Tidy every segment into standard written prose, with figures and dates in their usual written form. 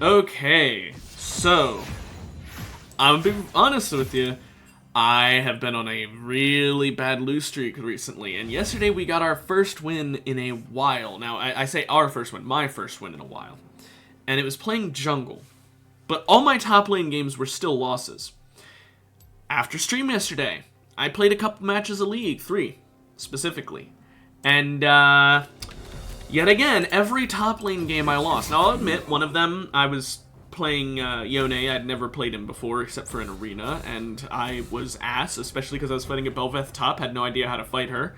Okay, so I'm gonna be honest with you. I have been on a really bad lose streak recently, and yesterday we got our first win in a while. Now, I say our first win, my first win in a while. And it was playing jungle. But all my top lane games were still losses. After stream yesterday, I played a couple matches of League, 3 specifically. And yet again, every top lane game I lost. Now, I'll admit, one of them I was playing Yone. I'd never played him before except for an arena, and I was ass, especially because I was fighting a Bel'Veth top, had no idea how to fight her.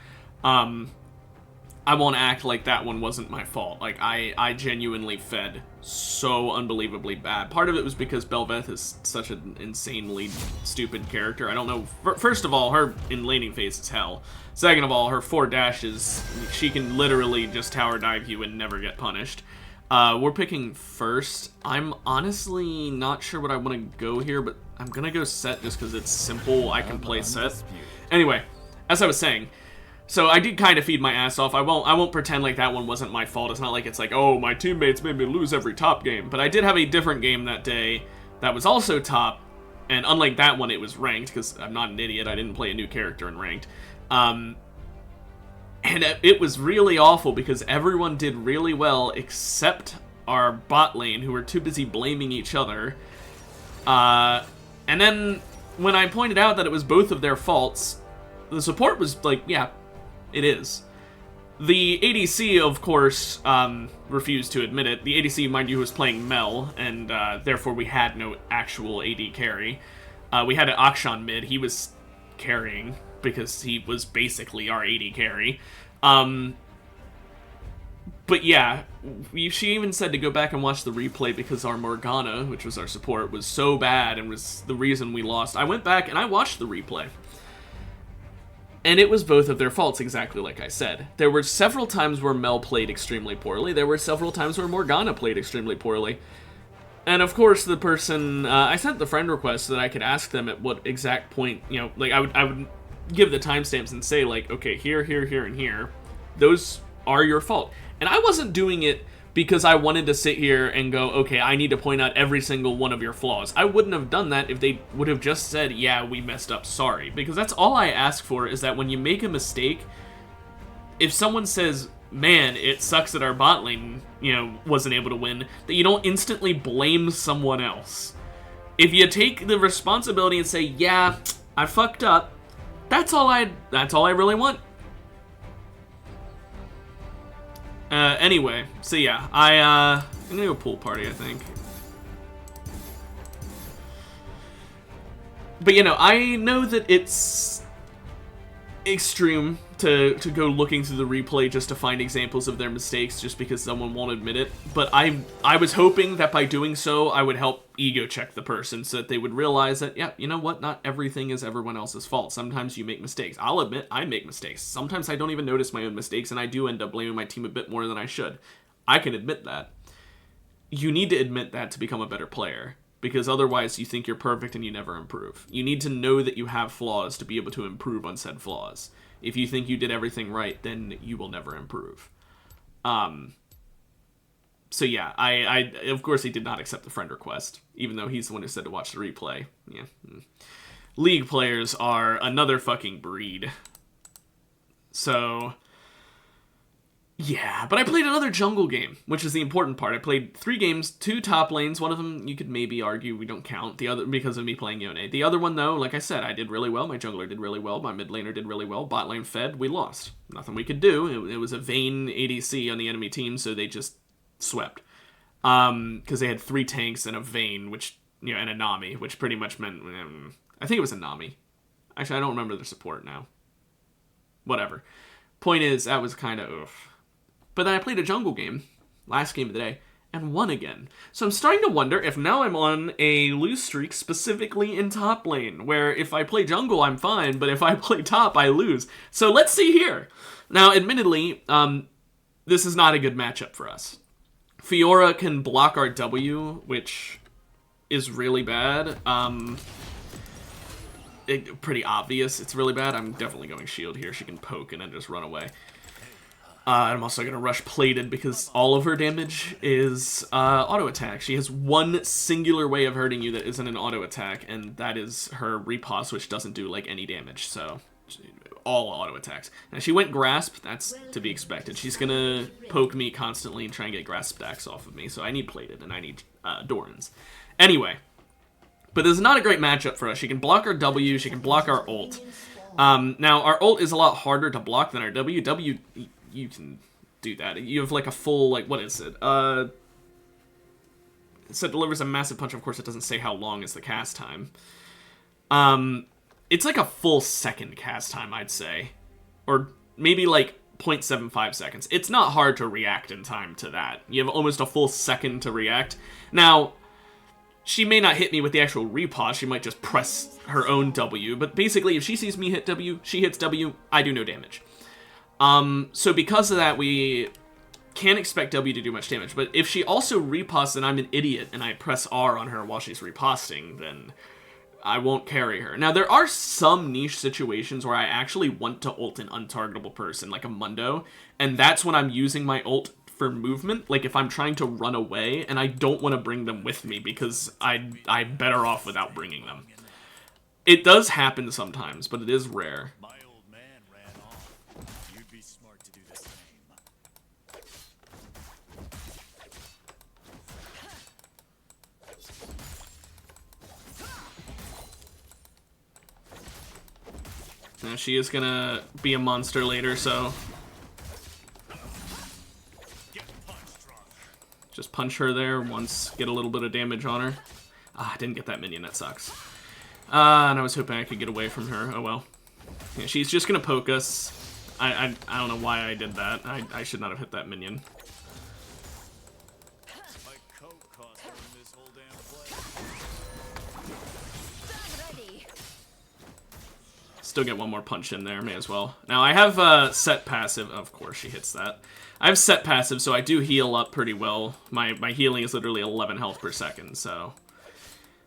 I won't act like that one wasn't my fault. Like, I genuinely fed so unbelievably bad. Part of it was because Bel'Veth is such an insanely stupid character. I don't know. First of all, her in laning phase is hell. Second of all, her 4 dashes, she can literally just tower dive you and never get punished. We're picking first. I'm honestly not sure what I want to go here, but I'm gonna go set just because it's simple. I can play set. Anyway, as I was saying, so I did kind of feed my ass off. I won't pretend like that one wasn't my fault. It's not like it's like, oh, my teammates made me lose every top game. But I did have a different game that day that was also top, and unlike that one, it was ranked, because I'm not an idiot. I didn't play a new character in ranked. And it was really awful because everyone did really well except our bot lane, who were too busy blaming each other. And then when I pointed out that it was both of their faults, the support was like, yeah, it is. The ADC, of course, refused to admit it. The ADC, mind you, was playing Mel, and therefore we had no actual AD carry. We had an Akshan mid. He was carrying because he was basically our AD carry. But yeah, she even said to go back and watch the replay because our Morgana, which was our support, was so bad and was the reason we lost. I went back and I watched the replay. And it was both of their faults, exactly like I said. There were several times where Mel played extremely poorly. There were several times where Morgana played extremely poorly. And of course, the person, I sent the friend request so that I could ask them at what exact point, you know, like I would give the timestamps and say, like, okay, here, and here, those are your fault. And I wasn't doing it because I wanted to sit here and go, okay, I need to point out every single one of your flaws. I wouldn't have done that if they would have just said, yeah, we messed up, sorry. Because that's all I ask for, is that when you make a mistake, if someone says, man, it sucks that our bot lane, you know, wasn't able to win, that you don't instantly blame someone else. If you take the responsibility and say, yeah, I fucked up, that's all I really want. Anyway, so yeah, I'm gonna go pool party, I think. But, you know, I know that it's extreme to go looking through the replay just to find examples of their mistakes just because someone won't admit it. But I was hoping that by doing so, I would help ego check the person so that they would realize that, yeah, you know what, not everything is everyone else's fault. Sometimes you make mistakes. I'll admit I make mistakes. Sometimes I don't even notice my own mistakes, and I do end up blaming my team a bit more than I should. I can admit that. You need to admit that to become a better player, because otherwise you think you're perfect and you never improve. You need to know that you have flaws to be able to improve on said flaws. If you think you did everything right, then you will never improve. So yeah, I of course he did not accept the friend request, even though he's the one who said to watch the replay. Yeah. League players are another fucking breed. So yeah, but I played another jungle game, which is the important part. I played 3 games, 2 top lanes. One of them you could maybe argue we don't count. The other, because of me playing Yone. The other one, though, like I said, I did really well. My jungler did really well. My mid laner did really well. Bot lane fed. We lost. Nothing we could do. It was a Vayne ADC on the enemy team, so they just swept. Because they had 3 tanks and a Vayne, which, you know, and a Nami, which pretty much meant, I think it was a Nami. Actually, I don't remember their support now. Whatever. Point is, that was kind of oof. But then I played a jungle game, last game of the day, and won again. So I'm starting to wonder if now I'm on a lose streak specifically in top lane, where if I play jungle, I'm fine, but if I play top, I lose. So let's see here. Now, admittedly, this is not a good matchup for us. Fiora can block our W, which is really bad. Pretty obvious it's really bad. I'm definitely going shield here. She can poke and then just run away. I'm also going to rush plated because all of her damage is auto attack. She has one singular way of hurting you that isn't an auto attack, and that is her riposte, which doesn't do like any damage. So all auto attacks. Now she went grasp. That's to be expected. She's going to poke me constantly and try and get grasp stacks off of me. So I need plated and I need Doran's. Anyway, but this is not a great matchup for us. She can block our W. She can block our ult. Now our ult is a lot harder to block than our W. W, you can do that. You have like a full, like, what is it? So it delivers a massive punch. Of course, it doesn't say how long is the cast time. It's like a full second cast time, I'd say. Or maybe like 0.75 seconds. It's not hard to react in time to that. You have almost a full second to react. Now, she may not hit me with the actual riposte. She might just press her own W. But basically, if she sees me hit W, she hits W, I do no damage. So because of that, we can't expect W to do much damage. But if she also ripostes and I'm an idiot and I press R on her while she's riposting, then I won't carry her. Now, there are some niche situations where I actually want to ult an untargetable person, like a Mundo, and that's when I'm using my ult for movement. Like, if I'm trying to run away and I don't want to bring them with me because I'm better off without bringing them. It does happen sometimes, but it is rare. Now, she is gonna be a monster later, so just punch her there once, get a little bit of damage on her. Ah, I didn't get that minion, that sucks. And I was hoping I could get away from her. Oh well. Yeah, she's just gonna poke us. I don't know why I did that. I should not have hit that minion. Still get one more punch in there, may as well. Now, I have set passive. Of course, she hits that. I have set passive, so I do heal up pretty well. My healing is literally 11 health per second, so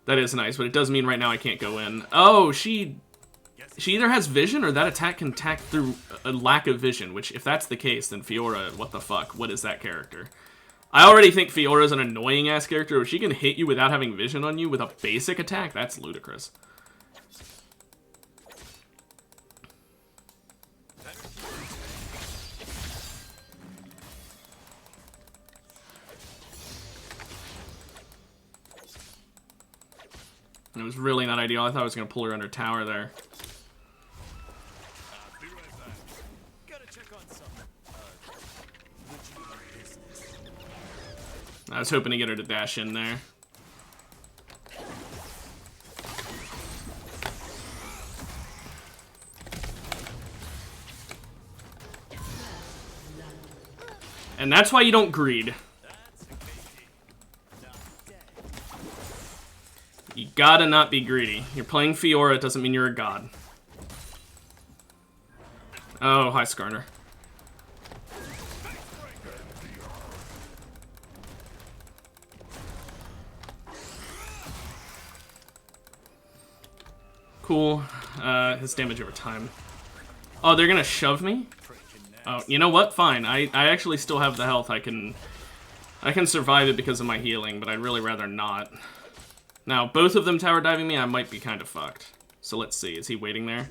that is nice. But it does mean right now I can't go in. Oh, she either has vision or that attack can attack through a lack of vision, which if that's the case, then Fiora, what the fuck? What is that character? I already think Fiora's an annoying-ass character. If she can hit you without having vision on you with a basic attack, that's ludicrous. It was really not ideal. I thought I was going to pull her under tower there. I was hoping to get her to dash in there. And that's why you don't greed. You gotta not be greedy. You're playing Fiora, it doesn't mean you're a god. Oh, hi, Skarner. Cool. His damage over time. Oh, they're gonna shove me? Oh, you know what? Fine. I actually still have the health. I can survive it because of my healing, but I'd really rather not. Now, both of them tower diving me, I might be kind of fucked. So let's see. Is he waiting there?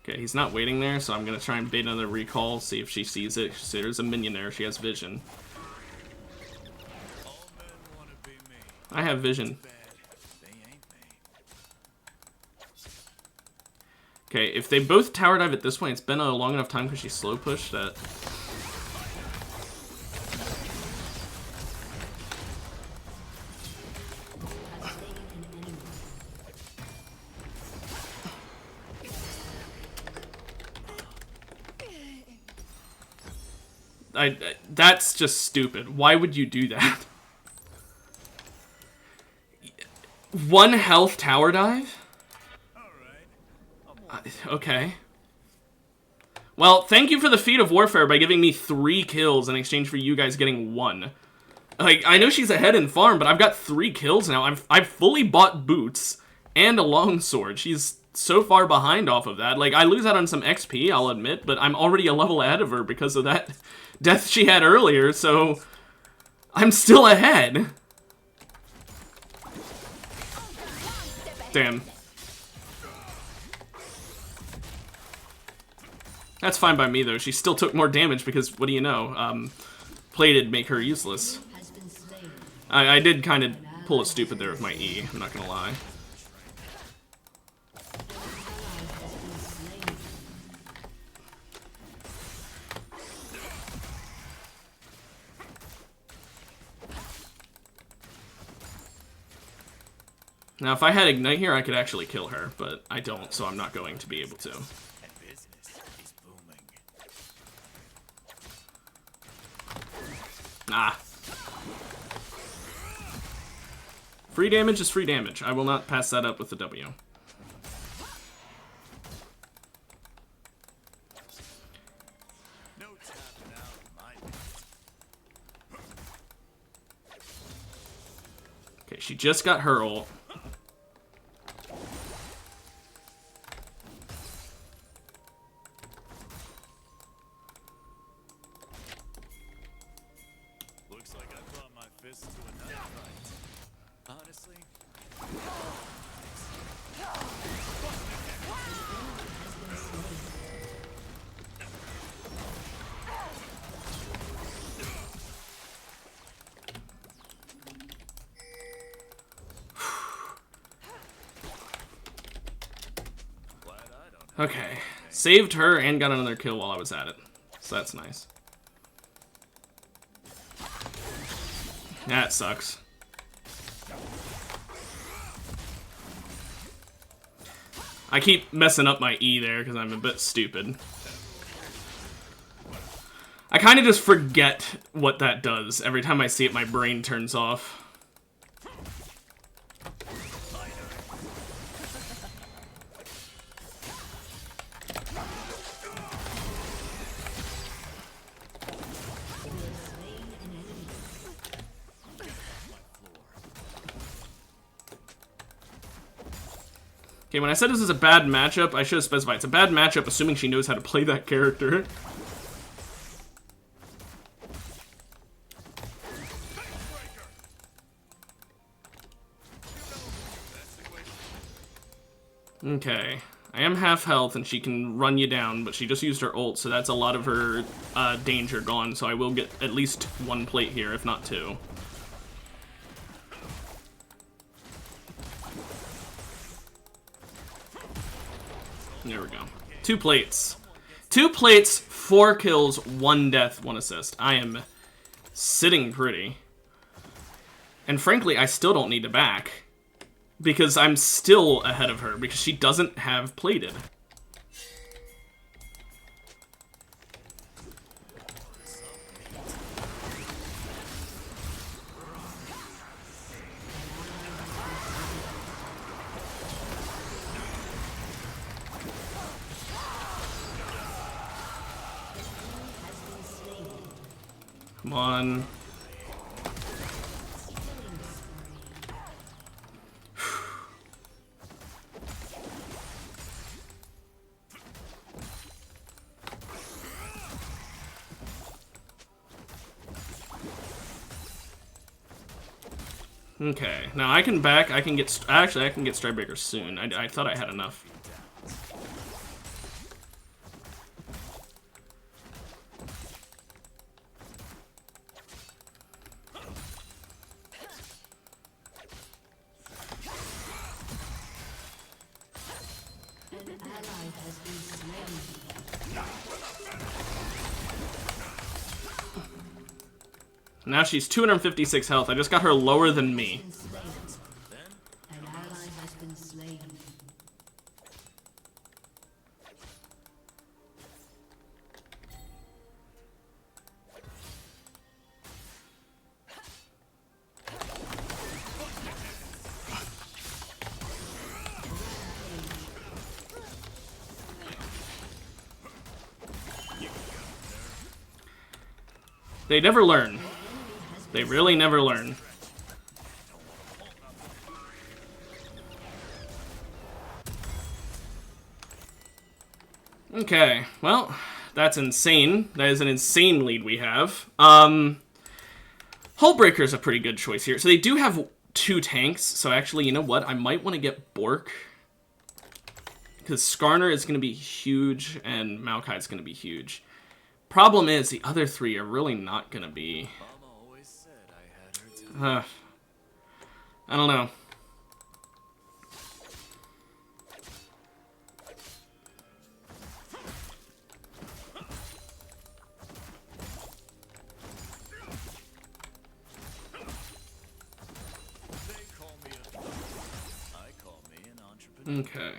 Okay, he's not waiting there, so I'm going to try and bait another recall, see if she sees it. So there's a minion there. She has vision. I have vision. Okay, if they both tower dive at this point, it's been a long enough time because she slow pushed that. That's just stupid. Why would you do that? 1 health tower dive? Okay. Well, thank you for the feat of warfare by giving me 3 kills in exchange for you guys getting 1. Like, I know she's ahead in farm, but I've got 3 kills now. I've fully bought boots and a longsword. She's so far behind off of that. Like, I lose out on some XP, I'll admit, but I'm already a level ahead of her because of that death she had earlier, so I'm still ahead. Damn. That's fine by me, though. She still took more damage because, what do you know? Plated make her useless. I did kind of pull a stupid there with my E, I'm not gonna lie. Now, if I had Ignite here, I could actually kill her, but I don't, so I'm not going to be able to. Ah. Free damage is free damage. I will not pass that up with the W. Okay, she just got her ult. Looks like I brought my fist to another fight. Honestly. Okay. Saved her and got another kill while I was at it. So that's nice. That sucks. I keep messing up my E there because I'm a bit stupid. I kind of just forget what that does. Every time I see it, my brain turns off. Okay, when I said this is a bad matchup, I should have specified. It's a bad matchup, assuming she knows how to play that character. Okay. I am half health, and she can run you down, but she just used her ult, so that's a lot of her danger gone, so I will get at least one plate here, if not two. There we go. 2 plates. 2 plates, 4 kills, 1 death, 1 assist. I am sitting pretty. And frankly, I still don't need to back. Because I'm still ahead of her, because she doesn't have plated. Come on. Okay, now I can back, I can get, actually I can get Strikebreaker soon. I thought I had enough. Now she's 256 health. I just got her lower than me. An ally has been slain. They never learn. They really never learn. Okay, well, that's insane. That is an insane lead we have. Hullbreaker's a pretty good choice here. So they do have 2 tanks, so actually, you know what? I might want to get Bork. Because Skarner is going to be huge, and Maokai is going to be huge. Problem is, the other 3 are really not going to be... Mama always said I had her too. I don't know. They call me a thug. I call me an entrepreneur. Okay.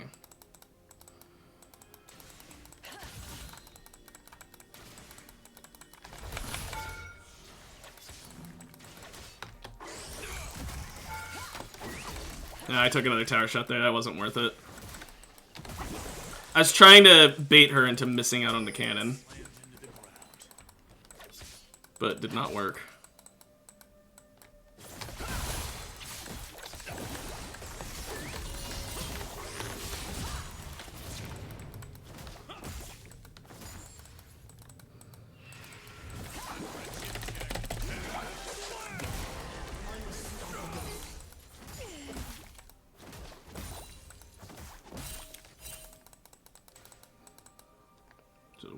Yeah, I took another tower shot there. That wasn't worth it. I was trying to bait her into missing out on the cannon, but it did not work.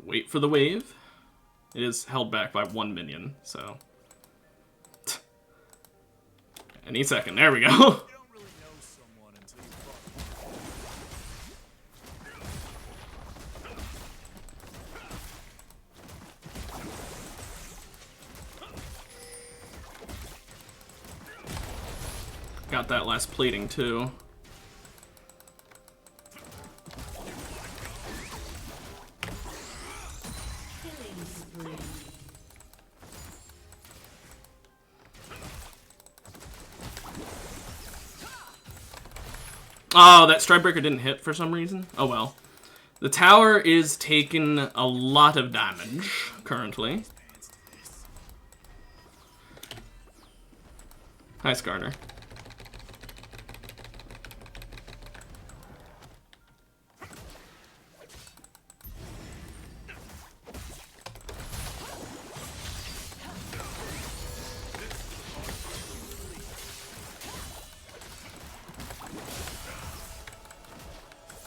Wait for the wave. It is held back by 1 minion, so... Any second. There we go. You don't really know someone until you fuck. Got that last plating, too. Killing spree. Oh, that Strikebreaker didn't hit for some reason. Oh well. The tower is taking a lot of damage currently. Hi, Skarner.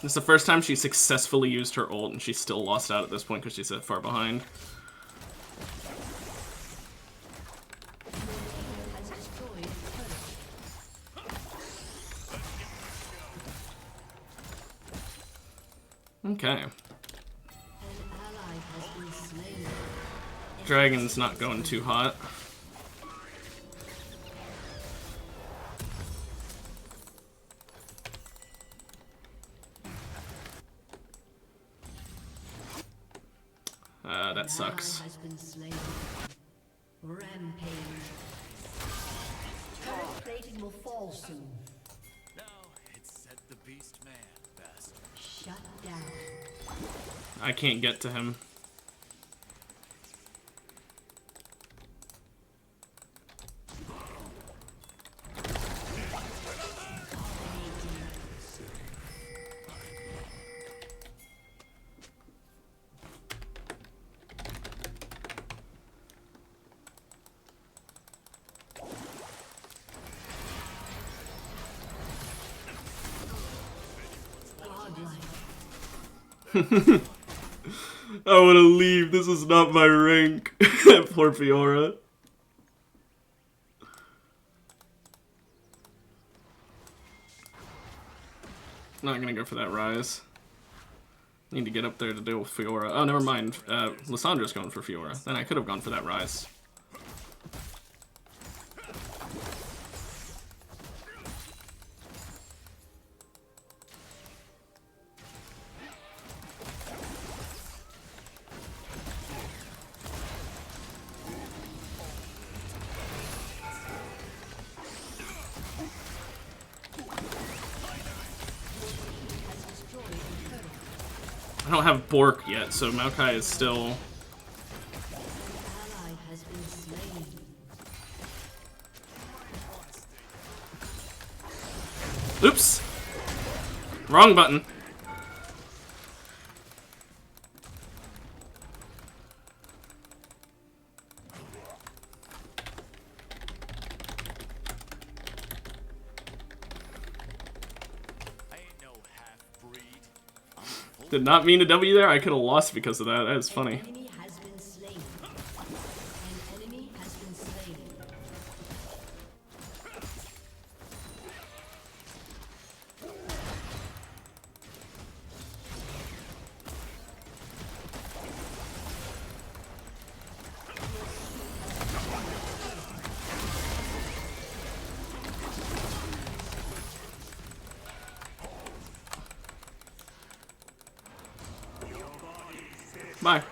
This is the first time she successfully used her ult, and she still lost out at this point because she's so far behind. Has destroyed a turret. Okay. An ally has been slain. Dragon's not going too hot. That sucks. Ally has been slain. Rampage. Turret plating will fall soon. Now it's set the beast man, bastard. Shut down. I can't get to him. Godlike. I want to leave. This is not my rank. Poor Fiora. Not gonna go for that rise. Need to get up there to deal with Fiora. Oh, never mind. Lissandra's going for Fiora. Then I could have gone for that rise. I don't have Bork yet, so Maokai is still... An ally has been slain. Oops! Wrong button. Did not mean a W there. I could have lost because of that. That is funny. Enemy has been slain. An enemy has been slain. Bye.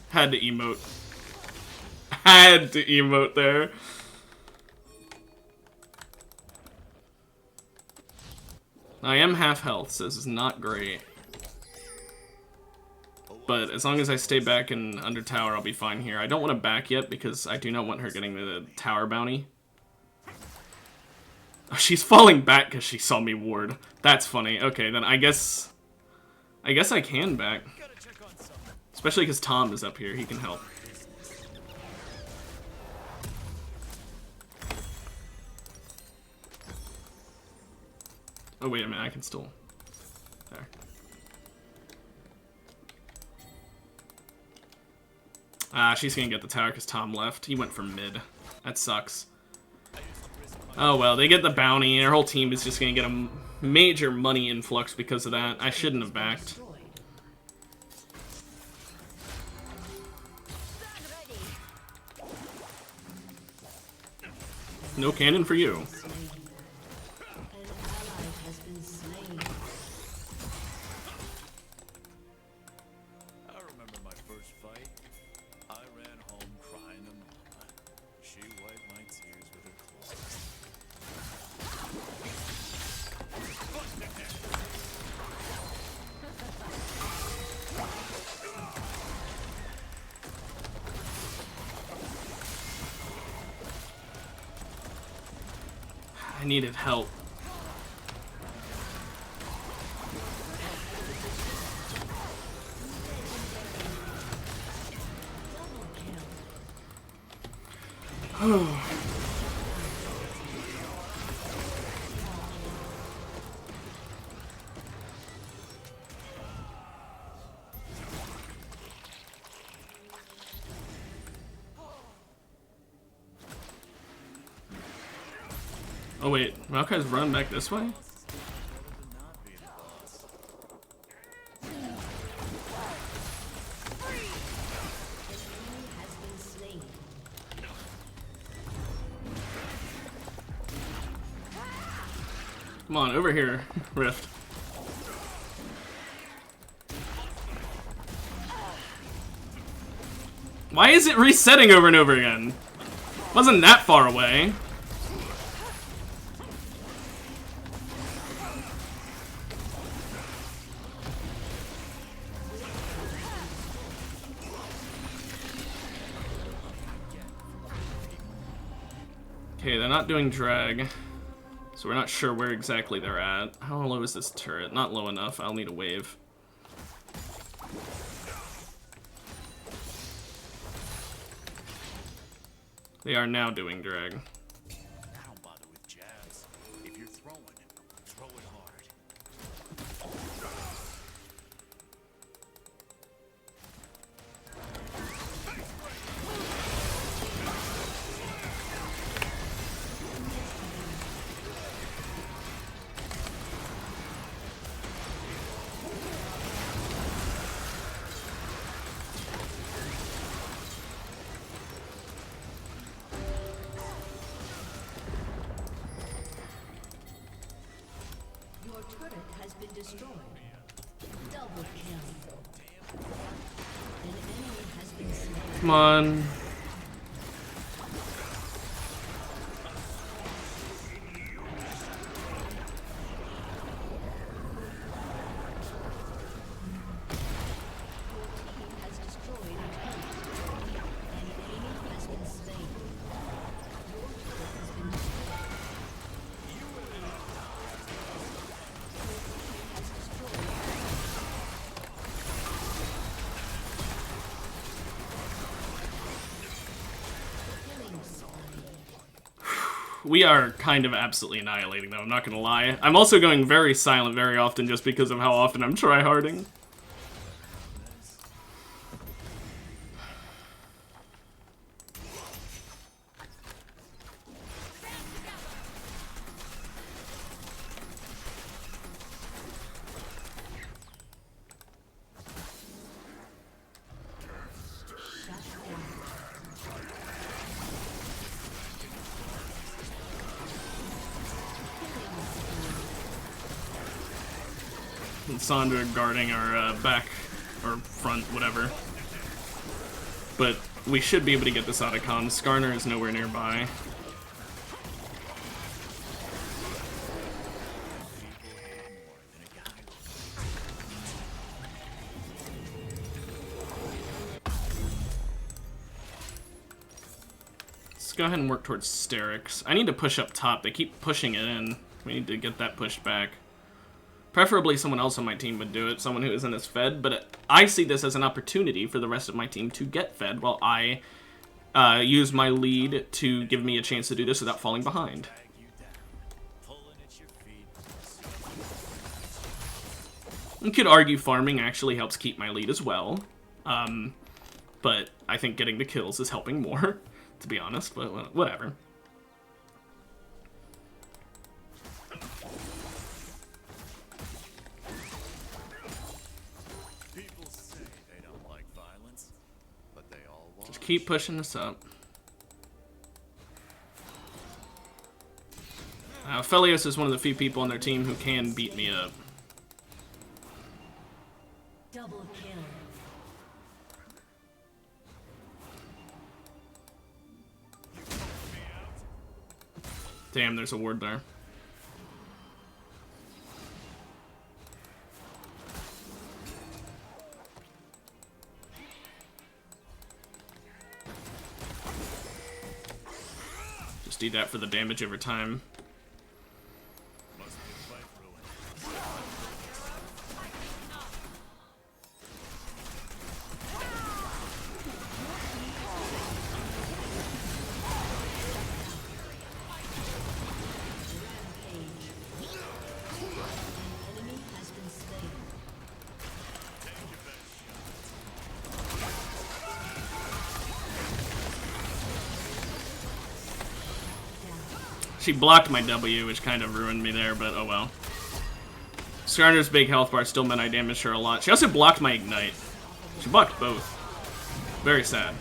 Had to emote. Had to emote there. I am half health, so this is not great. But as long as I stay back and under tower, I'll be fine here. I don't want to back yet because I do not want her getting the tower bounty. Oh, she's falling back because she saw me ward. That's funny. Okay, then I guess I can back. Especially because Tom is up here. He can help. Oh, wait a minute. I can still... There. Ah, she's gonna get the tower because Tom left. He went for mid. That sucks. Oh well, they get the bounty, and their whole team is just gonna get a major money influx because of that. I shouldn't have backed. No cannon for you. I remember my first fight. I ran home crying to Mama. She wiped my tears with her claws. I needed help. Oh wait, Maokai's run back this way? Come on, over here, Rift. Why is it resetting over and over again? Wasn't that far away. Okay, they're not doing drag, so we're not sure where exactly they're at. How low is this turret? Not low enough. I'll need a wave. They are now doing drag. I don't bother with jabs. If you're throwing, throw it hard. Your turret has been destroyed. Double kill. An enemy has been slain. Come on. Has destroyed a turret. An enemy has been slain. Your turret has been destroyed. Has destroyed. We are kind of absolutely annihilating, though, I'm not gonna lie. I'm also going very silent very often just because of how often I'm tryharding. And Sandra guarding our back, or front, whatever. But we should be able to get this out of con. Skarner is nowhere nearby. Let's go ahead and work towards Sterix. I need to push up top. They keep pushing it in. We need to get that pushed back. Preferably someone else on my team would do it, someone who isn't as fed, but I see this as an opportunity for the rest of my team to get fed while I use my lead to give me a chance to do this without falling behind. You could argue farming actually helps keep my lead as well, but I think getting the kills is helping more, to be honest, but whatever. Just keep pushing this up. Felios is one of the few people on their team who can beat me up. Double kill. Damn, there's a ward there. Just do that for the damage over time. She blocked my W, which kind of ruined me there, but oh well. Skarner's big health bar still meant I damaged her a lot. She also blocked my Ignite. She blocked both. Very sad.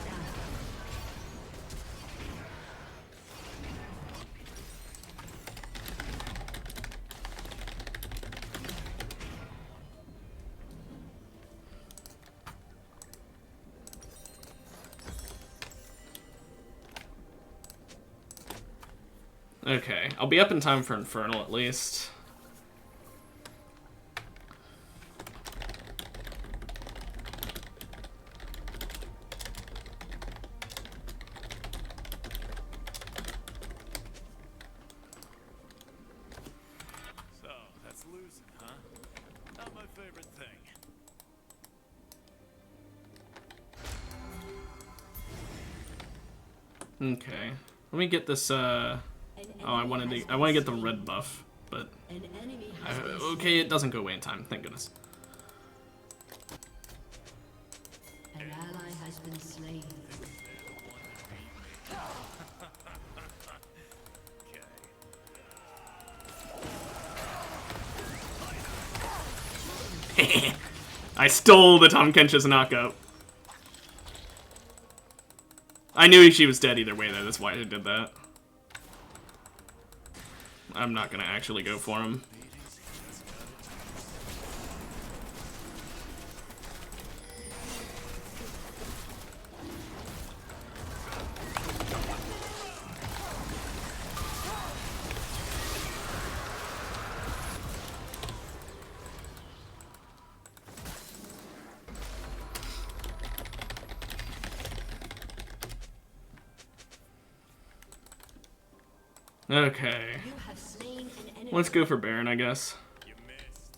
Okay, I'll be up in time for Infernal at least. So, that's losing, huh? Not my favorite thing. Okay, let me get this. Oh, I want to get the red buff, but okay, it doesn't go away in time. Thank goodness. An ally has been slain. I stole the Tom Kench's knockup. I knew she was dead either way, though. That's why I did that. I'm not gonna actually go for him. Okay. You have slain an enemy. Let's go for Baron, I guess. You missed.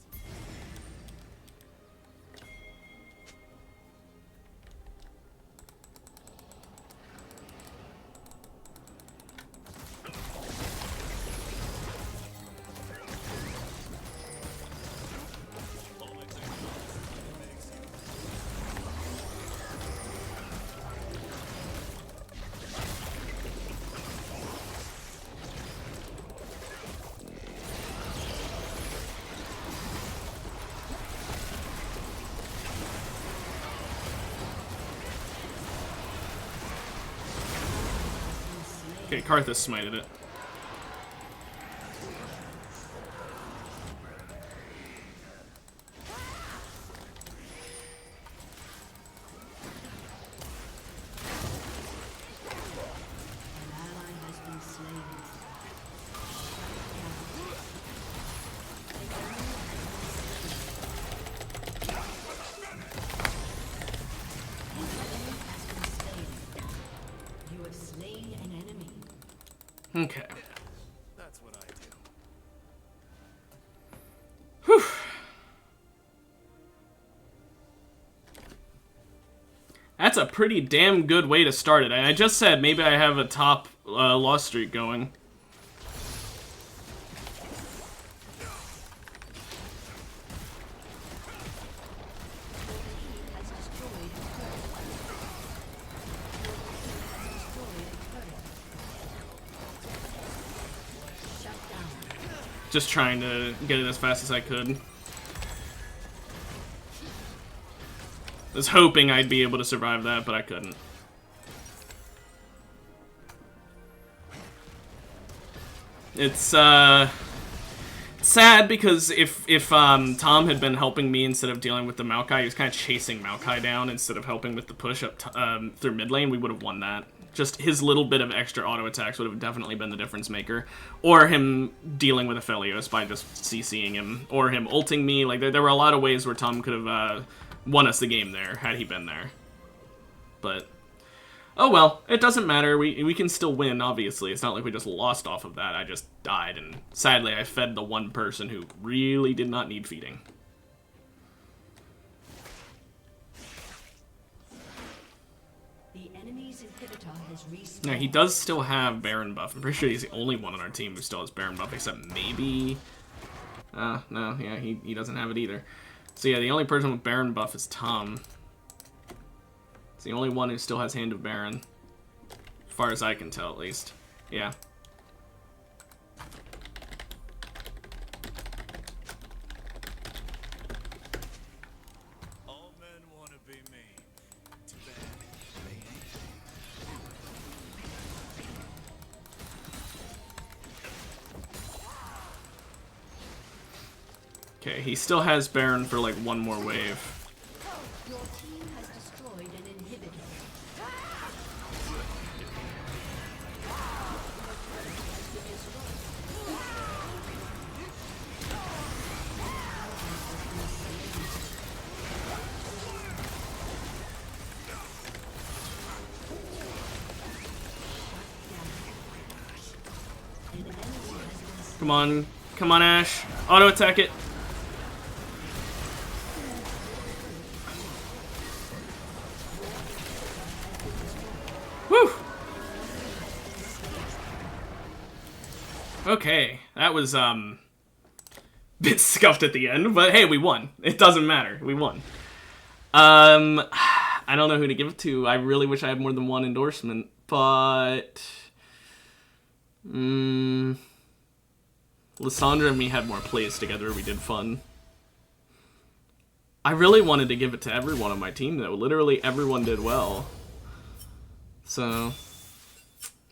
Okay, Karthus smited it. An ally has been slain. You have slain an enemy. Okay. That's what I do. Whew. That's a pretty damn good way to start it. I just said maybe I have a top loss streak going. Has destroyed a turret. Destroyed a turret. Shut down. Just trying to get it as fast as I could. I was hoping I'd be able to survive that, but I couldn't. It's sad because if Tom had been helping me instead of dealing with the Maokai, he was kind of chasing Maokai down instead of helping with the push up through mid lane, we would have won that. Just his little bit of extra auto attacks would have definitely been the difference maker. Or him dealing with Aphelios by just CCing him. Or him ulting me. Like, there were a lot of ways where Tom could have won us the game there, had he been there. But, oh well, it doesn't matter. We can still win, obviously. It's not like we just lost off of that. I just died, and sadly I fed the one person who really did not need feeding. The enemy's inhibitor has respawned. Now, he does still have Baron buff. I'm pretty sure he's the only one on our team who still has Baron buff, except maybe... no, yeah, he doesn't have it either. So yeah, the only person with Baron buff is Tom. It's the only one who still has Hand of Baron. As far as I can tell, at least. Yeah. All men want to be me. Too bad. They ain't. Okay, he still has Baron for like one more wave. Your team has destroyed an inhibitor. Come on. Come on, Ash. Auto attack it. Whew. Okay. That was, bit scuffed at the end, but hey, we won. It doesn't matter. We won. I don't know who to give it to. I really wish I had more than one endorsement, but... Lysandra and me had more plays together. We did fun. I really wanted to give it to everyone on my team, though. Literally everyone did well. So,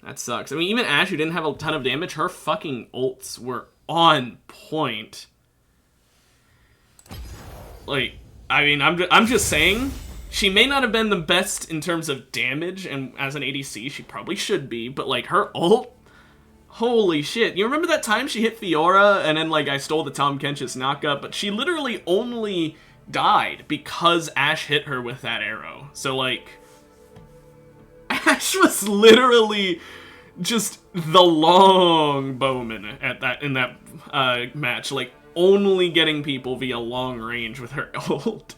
that sucks. I mean, even Ash, who didn't have a ton of damage, her fucking ults were on point. Like, I mean, I'm just saying, she may not have been the best in terms of damage, and as an ADC, she probably should be, but, like, her ult, holy shit. You remember that time she hit Fiora, and then, like, I stole the Tom Kench's knockup, but she literally only died because Ash hit her with that arrow. So, like, Ash was literally just the long bowman in that match, like, only getting people via long range with her ult.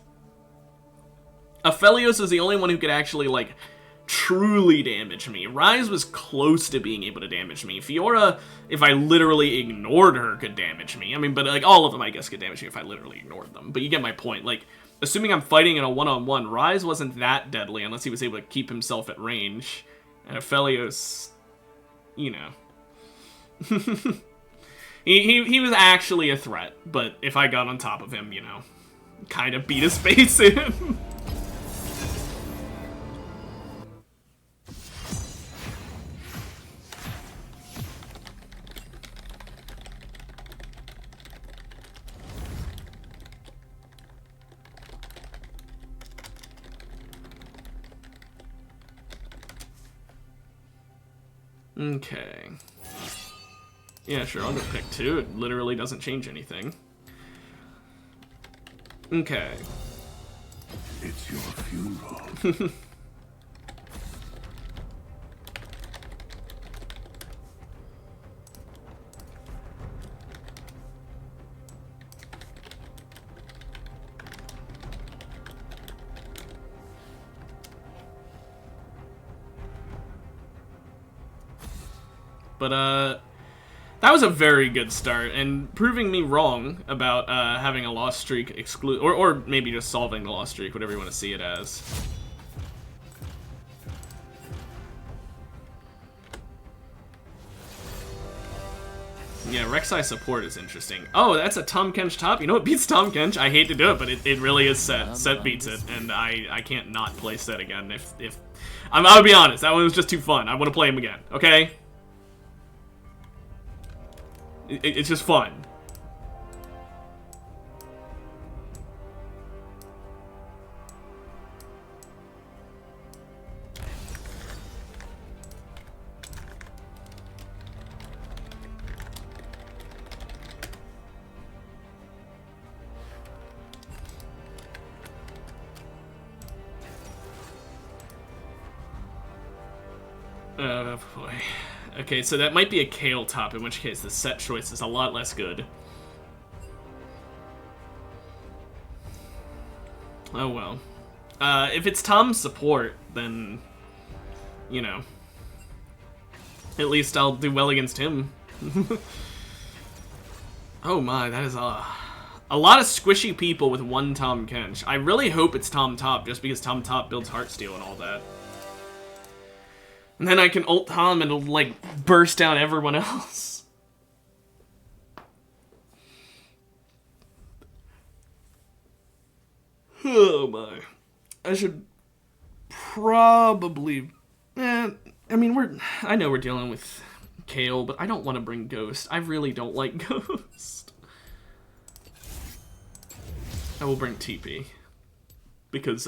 Aphelios is the only one who could actually, like, truly damage me. Ryze was close to being able to damage me. Fiora, if I literally ignored her, could damage me. I mean, but, like, all of them, I guess, could damage me if I literally ignored them. But you get my point. Like, assuming I'm fighting in a one-on-one, Ryze wasn't that deadly unless he was able to keep himself at range. And Aphelios, you know. He was actually a threat, but if I got on top of him, you know, kind of beat his face in. Okay. Yeah, sure, I'll go pick 2. It literally doesn't change anything. Okay. It's your funeral. But, that was a very good start, and proving me wrong about having a lost streak exclude, or maybe just solving the lost streak, whatever you want to see it as. Yeah, Rek'Sai support is interesting. Oh, that's a Tahm Kench top. You know what beats Tahm Kench? I hate to do it, but it really is Set. Set beats it, and I can't not play Set again. If I'll be honest, that one was just too fun. I want to play him again. Okay. It's just fun. Oh boy. Okay, so that might be a Kale top, in which case the Set choice is a lot less good. Oh well. If it's Tom's support, then, you know, at least I'll do well against him. Oh my, that is a lot of squishy people with one Tahm Kench. I really hope it's Tom top, just because Tom top builds Heartsteel and all that. And then I can ult Tom and it'll, like, burst down everyone else. Oh my. I should probably... I mean, I know we're dealing with Kale, but I don't want to bring Ghost. I really don't like Ghost. I will bring TP. Because,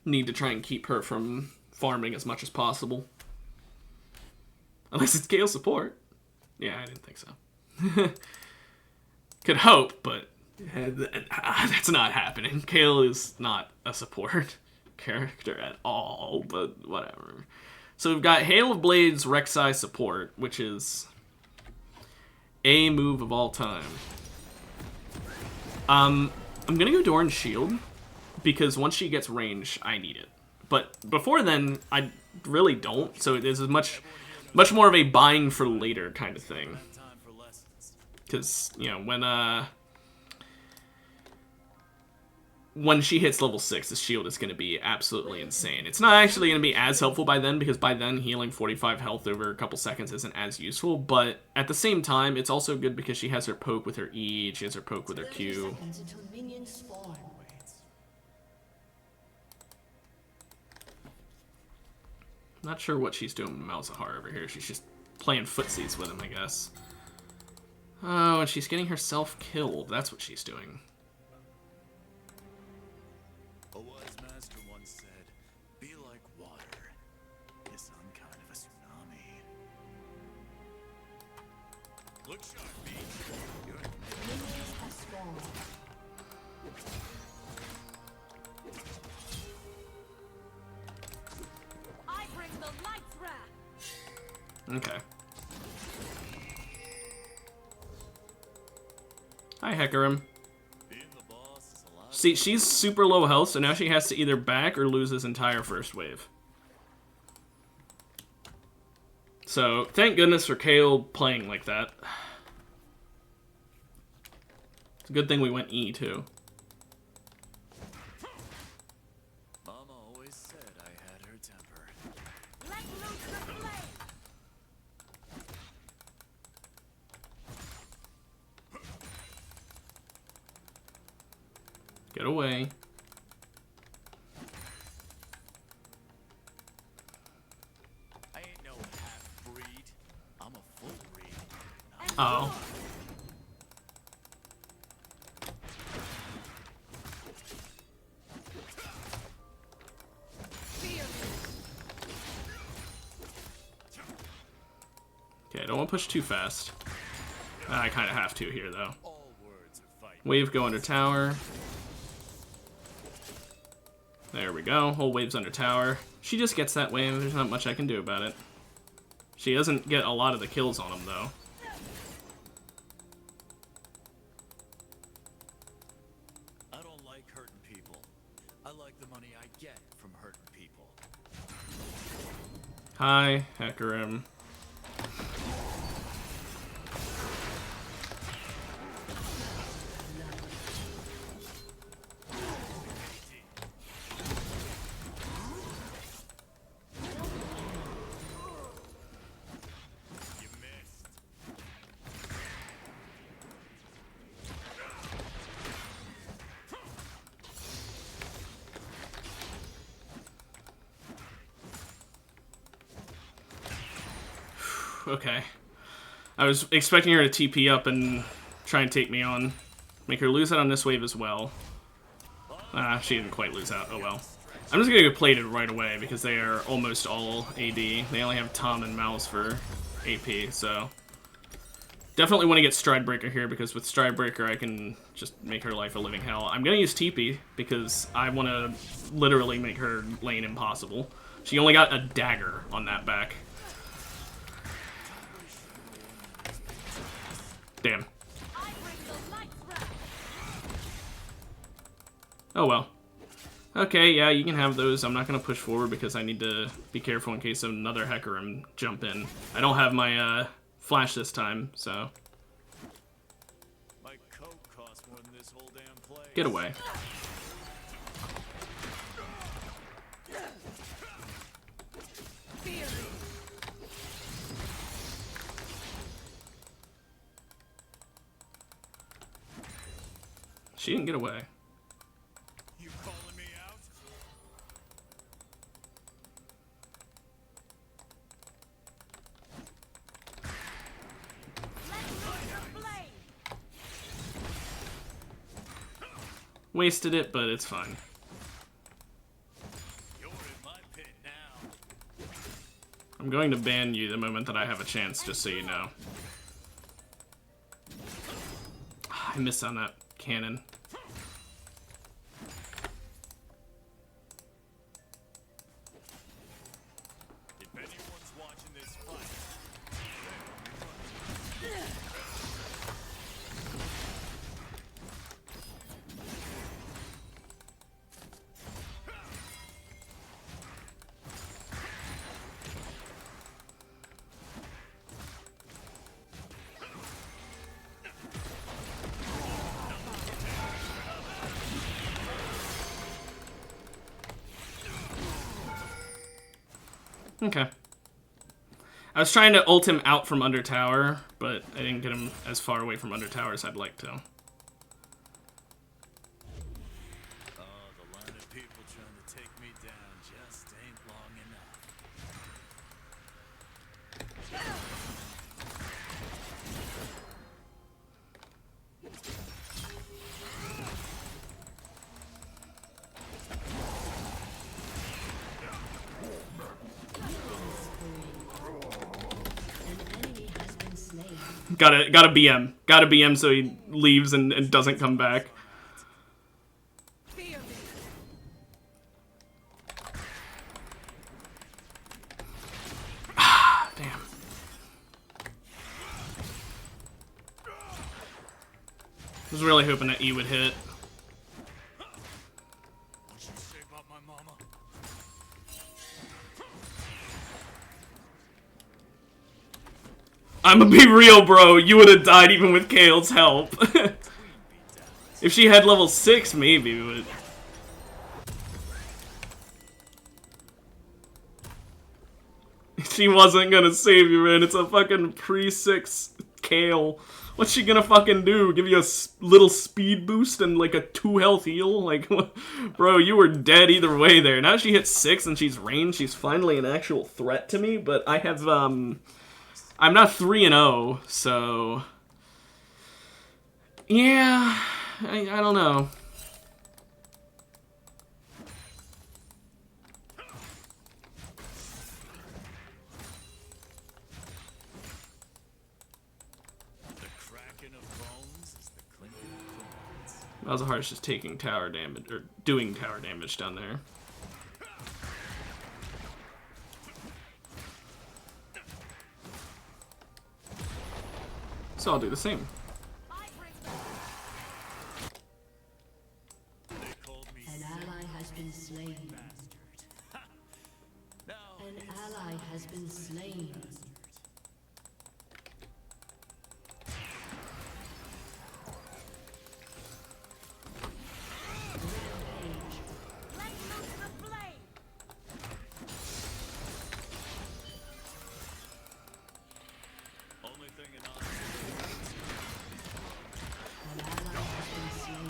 need to try and keep her from farming as much as possible. Unless it's Gale support. Yeah, I didn't think so. Could hope, but that's not happening. Gale is not a support character at all, but whatever. So we've got Hail of Blades Rek'Sai support, which is a move of all time. I'm gonna go Doran's Shield, because once she gets range, I need it. But before then, I really don't, so it is much more of a buying for later kind of thing. Because, you know, when she hits level 6, the shield is going to be absolutely insane. It's not actually going to be as helpful by then, because by then healing 45 health over a couple seconds isn't as useful, but at the same time, it's also good because she has her poke with her E, she has her poke with her Q. Not sure what she's doing with Malzahar over here. She's just playing footsies with him, I guess. Oh, and she's getting herself killed. That's what she's doing. A wise master once said, "Be like water." Yes, I'm kind of a tsunami. Look sharp, B. You're Minions have spawned. I bring the light's wrath. Okay. Hi, Hecarim. being the boss is a lot. See, she's super low health, so now she has to either back or lose this entire first wave. So, thank goodness for Kale playing like that. It's a good thing we went E, too. Mama always said I had her temper. Let loose the flame. Get away. I ain't no half-breed. I'm a full breed. Oh. Don't push too fast. I kind of have to here, though. All words of fight. Wave go under tower. There we go. Whole wave's under tower. She just gets that wave. There's not much I can do about it. She doesn't get a lot of the kills on him, though. I don't like hurting people. I like the money I get from hurting people. Hi, Hecarim. You missed. Okay. I was expecting her to TP up and try and take me on. Make her lose out on this wave as well. She didn't quite lose out. Oh well. I'm just gonna get plated right away because they are almost all AD. They only have Tom and Mouse for AP, so... Definitely want to get Stridebreaker here because with Stridebreaker I can just make her life a living hell. I'm gonna use TP because I want to literally make her lane impossible. She only got a dagger on that back. Damn. I bring the lights round. Oh well. Okay, yeah, you can have those. I'm not going to push forward because I need to be careful in case another Hecarim jump in. I don't have my flash this time, so... My coat costs more than this whole damn place. Get away. Fear me. She didn't get away. You calling me out? Let loose the blade. Wasted it, but it's fine. You're in my pit now. I'm going to ban you the moment that I have a chance, just so you know. I missed on that cannon. If anyone's watching this fight, Okay. I was trying to ult him out from under tower, but I didn't get him as far away from under tower as I'd like to. oh, the line of people trying to take me down just ain't long enough. An enemy has been slain. Gotta BM. Gotta BM so he leaves and doesn't come back. Fear me. Damn. I was really hoping that E would hit. What you say about my mama? I'ma be real, bro. You would have died even with Kale's help. If she had level 6, maybe, but... She wasn't gonna save you, man. It's a fucking pre-6 Kale. What's she gonna fucking do? Give you a little speed boost and like a 2 health heal? Like, bro, you were dead either way there. Now she hits 6 and she's ranged. She's finally an actual threat to me, but I have, I'm not 3-0, so... Yeah, I don't know. Malzahar's just taking tower damage, or doing tower damage down there. So I'll do the same. I bring the They called me An ally has been slain. now. An ally has been slain. let loose the flame. Only thing in An ally has been slain.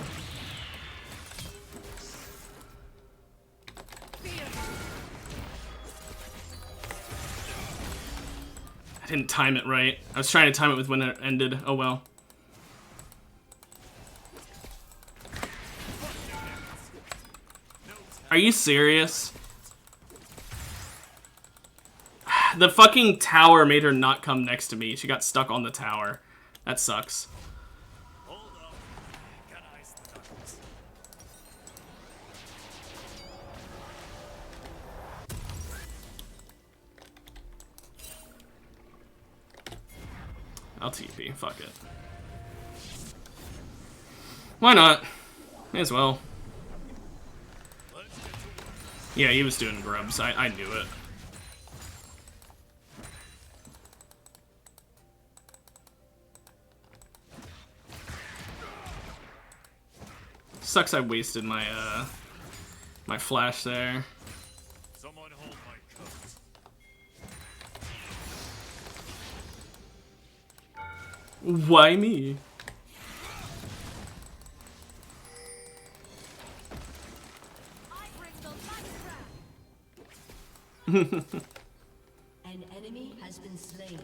I didn't time it right. I was trying to time it with when it ended. Oh well. Are you serious? The fucking tower made her not come next to me. She got stuck on the tower. That sucks. hold up. Gotta ice the knuckles. I'll TP. Fuck it. Why not? May as well. Let's get to work. Yeah, he was doing grubs. I knew it. Sucks I wasted my my flash there. Someone hold my coat. Why me? I bring the lights round. An enemy has been slain.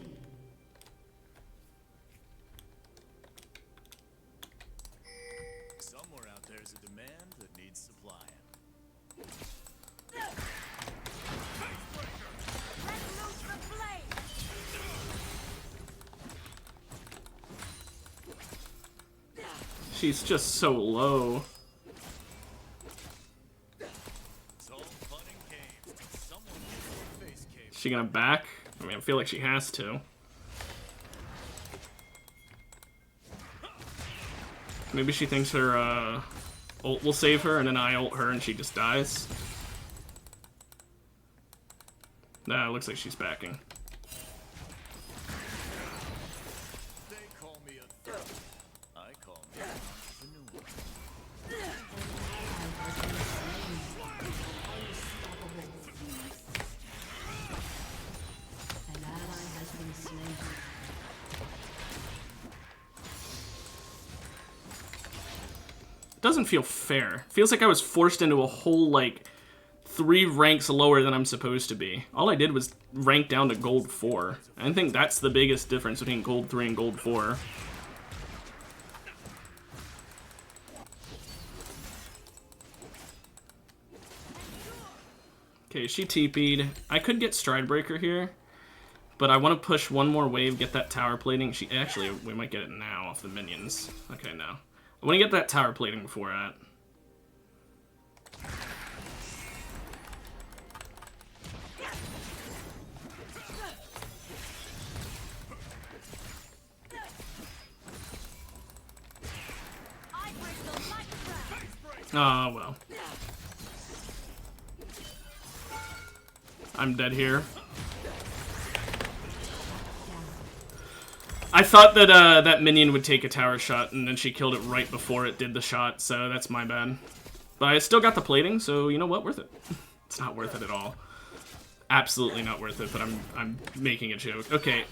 Somewhere out there's a demand that needs supplying. Let loose the flame. She's just so low. It's all fun and games till someone gets their face caved. Is she gonna back? I mean, I feel like she has to. Maybe she thinks her ult will save her, and then I ult her and she just dies. Nah, it looks like she's backing. They call me a thug. I call me an entrepreneur. An ally has been slain. It doesn't feel fair. Feels like I was forced into a whole, like, 3 ranks lower than I'm supposed to be. All I did was rank down to gold 4. I think that's the biggest difference between gold 3 and gold 4. Okay, she TP'd. I could get Stridebreaker here, but I want to push one more wave, get that tower plating. Actually, we might get it now off the minions. Okay, no. I want to get that tower plating before that. I bring the lights round. Oh, well. I'm dead here. I thought that that minion would take a tower shot, and then she killed it right before it did the shot, so that's my bad. But I still got the plating, so you know what? Worth it. It's not worth it at all. Absolutely not worth it, but I'm making a joke. Okay,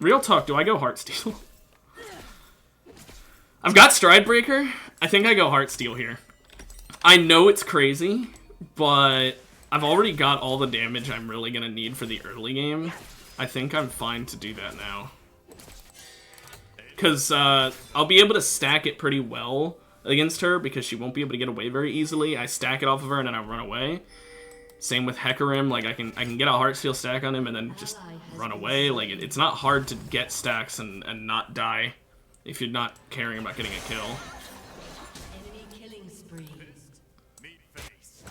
real talk, do I go Heartsteel? I've got Stridebreaker. I think I go Heartsteel here. I know it's crazy, but I've already got all the damage I'm really gonna need for the early game. I think I'm fine to do that now. Because I'll be able to stack it pretty well against her because she won't be able to get away very easily. I stack it off of her and then I run away. Same with Hecarim, like I can get a Heartsteel stack on him and then just run away. Like it's not hard to get stacks and not die if you're not caring about getting a kill. spree. Meat face.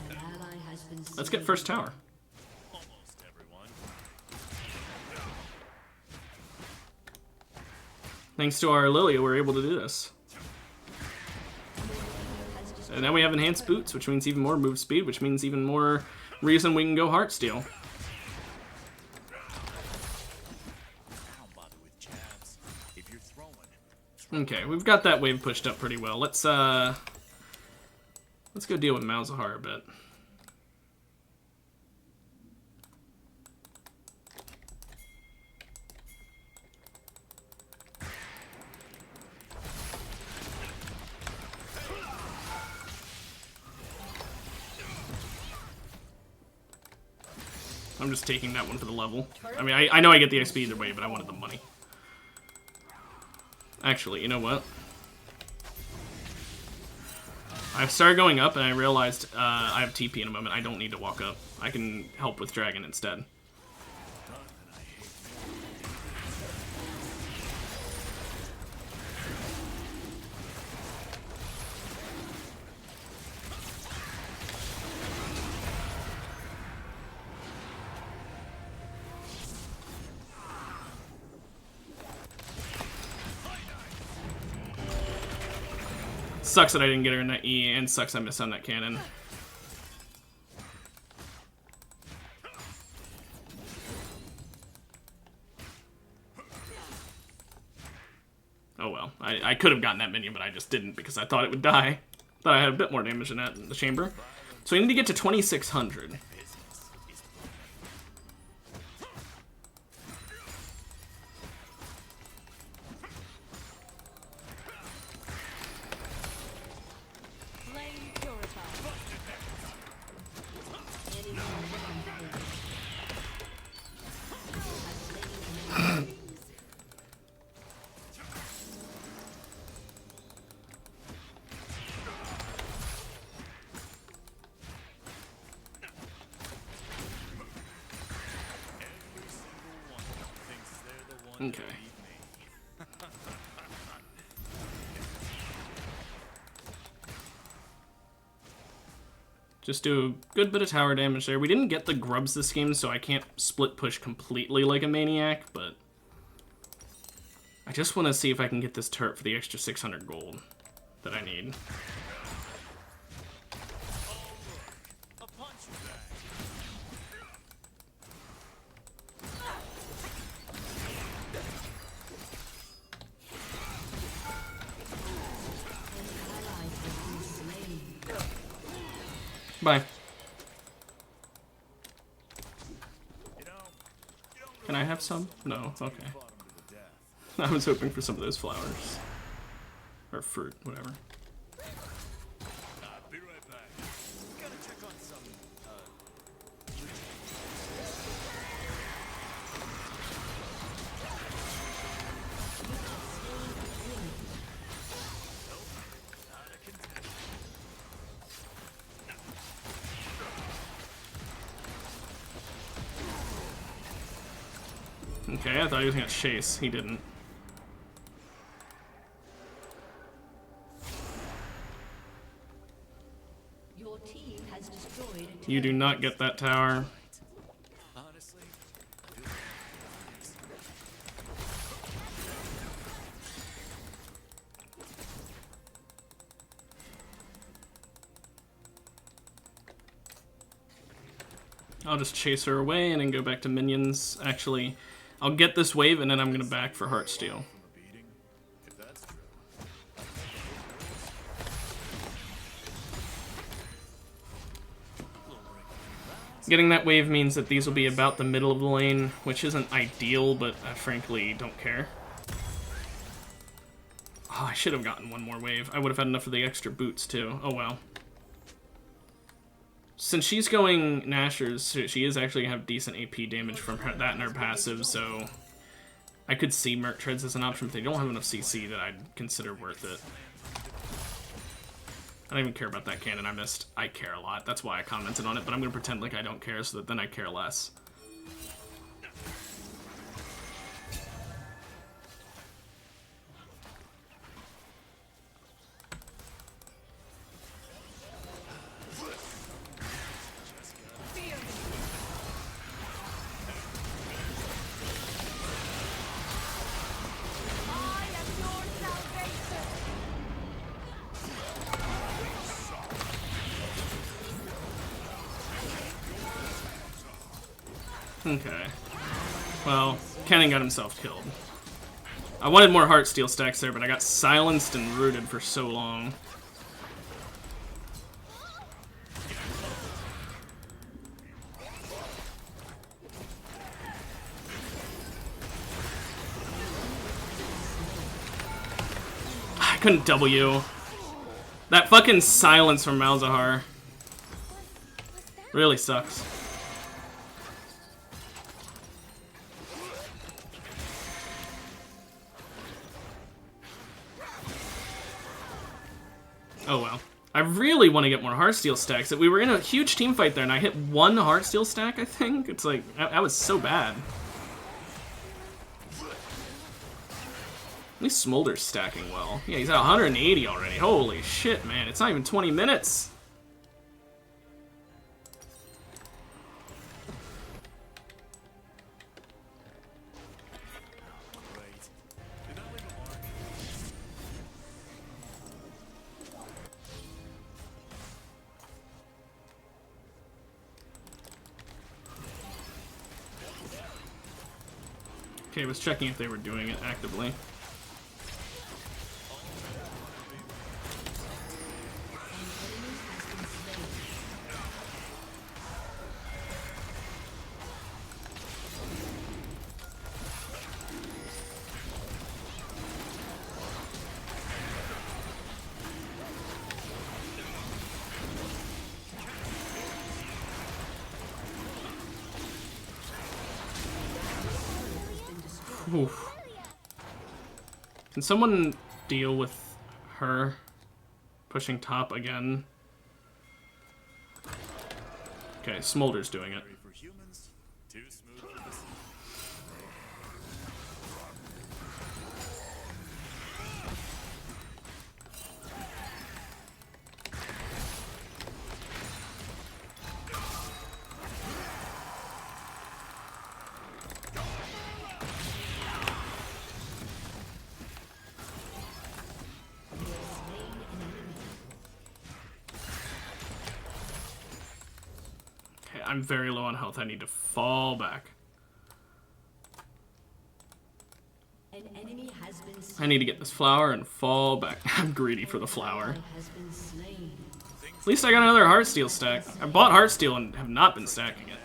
An ally has been Let's get first tower. Almost everyone. Thanks to our Lilia, we're able to do this. And now we have enhanced boots, which means even more move speed, which means even more reason we can go Heartsteel. Don't bother with jabs. If you're throwing, Okay, we've got that wave pushed up pretty well. Let's go deal with Malzahar a bit. I'm just taking that one for the level. I mean, I know I get the XP either way, but I wanted the money. Actually, you know what? I started going up and I realized I have TP in a moment. I don't need to walk up. I can help with Dragon instead. Sucks that I didn't get her in that E, and sucks I missed on that cannon. Oh well, I could have gotten that minion, but I just didn't because I thought it would die. Thought I had a bit more damage than that in the chamber. So we need to get to 2600. Flame purified. Okay. Just do a good bit of tower damage there. We didn't get the grubs this game, so I can't split push completely like a maniac, but I just want to see if I can get this turret for the extra 600 gold that I need. a punch bag. Bye. You know, Can I have some? No, okay. fought him to the death. I was hoping for some of those flowers. Or fruit, whatever. Be right back. Gotta check on some, Okay, I thought he was gonna chase. He didn't. Your team has destroyed a You do not get that tower. honestly, I'll just chase her away and then go back to minions. Actually, I'll get this wave and then I'm gonna back for Heartsteel. a beating, if that's true. Getting that wave means that these will be about the middle of the lane, which isn't ideal, but I frankly don't care. Oh, I should have gotten one more wave. I would have had enough of the extra boots too. Oh well. Since she's going Nashers, she is actually going to have decent AP damage from that and her passive, so I could see Merc Treads as an option, but they don't have enough CC that I'd consider worth it. I don't even care about that cannon I missed. I care a lot. That's why I commented on it, but I'm gonna pretend like I don't care so that then I care less. I am your salvation. Okay. Well, Kennen got himself killed. I wanted more Heartsteel stacks there, but I got silenced and rooted for so long. I couldn't W. That fucking silence from Malzahar really sucks. Oh well. I really want to get more Heartsteel stacks. We were in a huge team fight there, and I hit one Heartsteel stack, I think. It's like, I was so bad. At least Smolder's stacking well. Yeah, he's at 180 already. Holy shit, man. It's not even 20 minutes. Great. Did that leave a mark? Okay, I was checking if they were doing it actively. Oof. Can someone deal with her pushing top again? Okay, Smolder's doing it. Sorry for humans, too smooth for the sea. Okay, I'm very low on health. I need to fall back. An enemy has been I need to get this flower and fall back. I'm greedy for the flower. has been slain. At least I got another Heartsteel stack. I bought Heartsteel and have not been stacking it.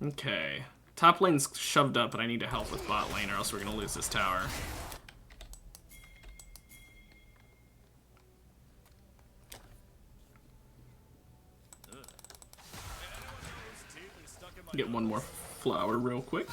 Okay. Top lane's shoved up, but I need to help with bot lane or else we're gonna lose this tower. Get one more flower real quick.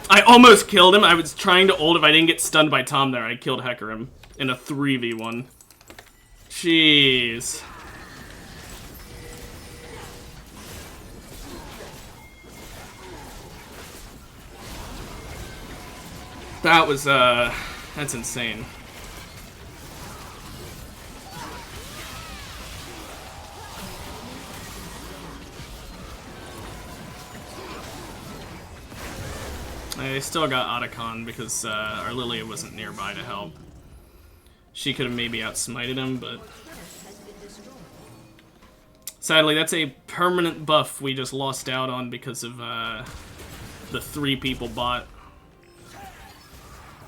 I almost killed him. I was trying to ult. If I didn't get stunned by Tom there, I killed Hecarim in a 3v1. Jeez. That was, that's insane. I still got Otacon because our Lilia wasn't nearby to help. She could have maybe outsmited him, but sadly that's a permanent buff we just lost out on because of the 3 people bot.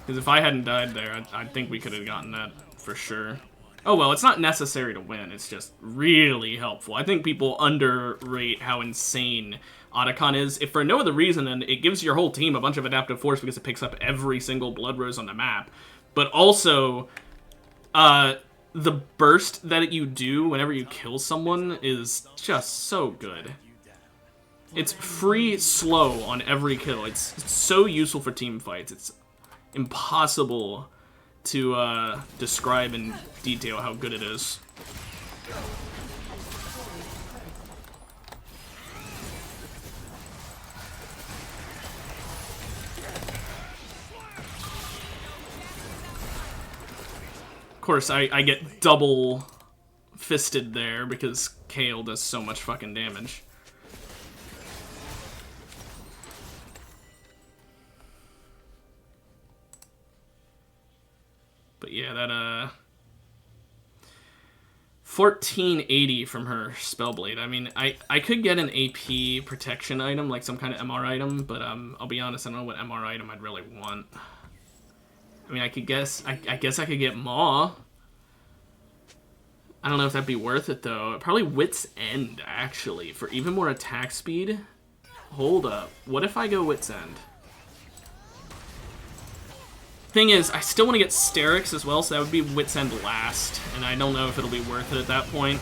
Because if I hadn't died there, I think we could have gotten that for sure. Oh well, it's not necessary to win, it's just really helpful. I think people underrate how insane Otacon is. If for no other reason, then it gives your whole team a bunch of adaptive force because it picks up every single blood rose on the map. But also, the burst that you do whenever you kill someone is just so good. It's free slow on every kill. It's so useful for team fights. It's impossible to describe in detail how good it is. Of course, I get double fisted there because Kale does so much fucking damage. But yeah, that 1480 from her Spellblade. I mean, I could get an AP protection item, like some kind of MR item, but I'll be honest, I don't know what MR item I'd really want. I mean, I guess I could get Maw. I don't know if that'd be worth it though. Probably Wit's End actually for even more attack speed. Hold up, what if I go Wit's End? Thing is, I still want to get Sterix as well, so that would be Wit's End last, and I don't know if it'll be worth it at that point.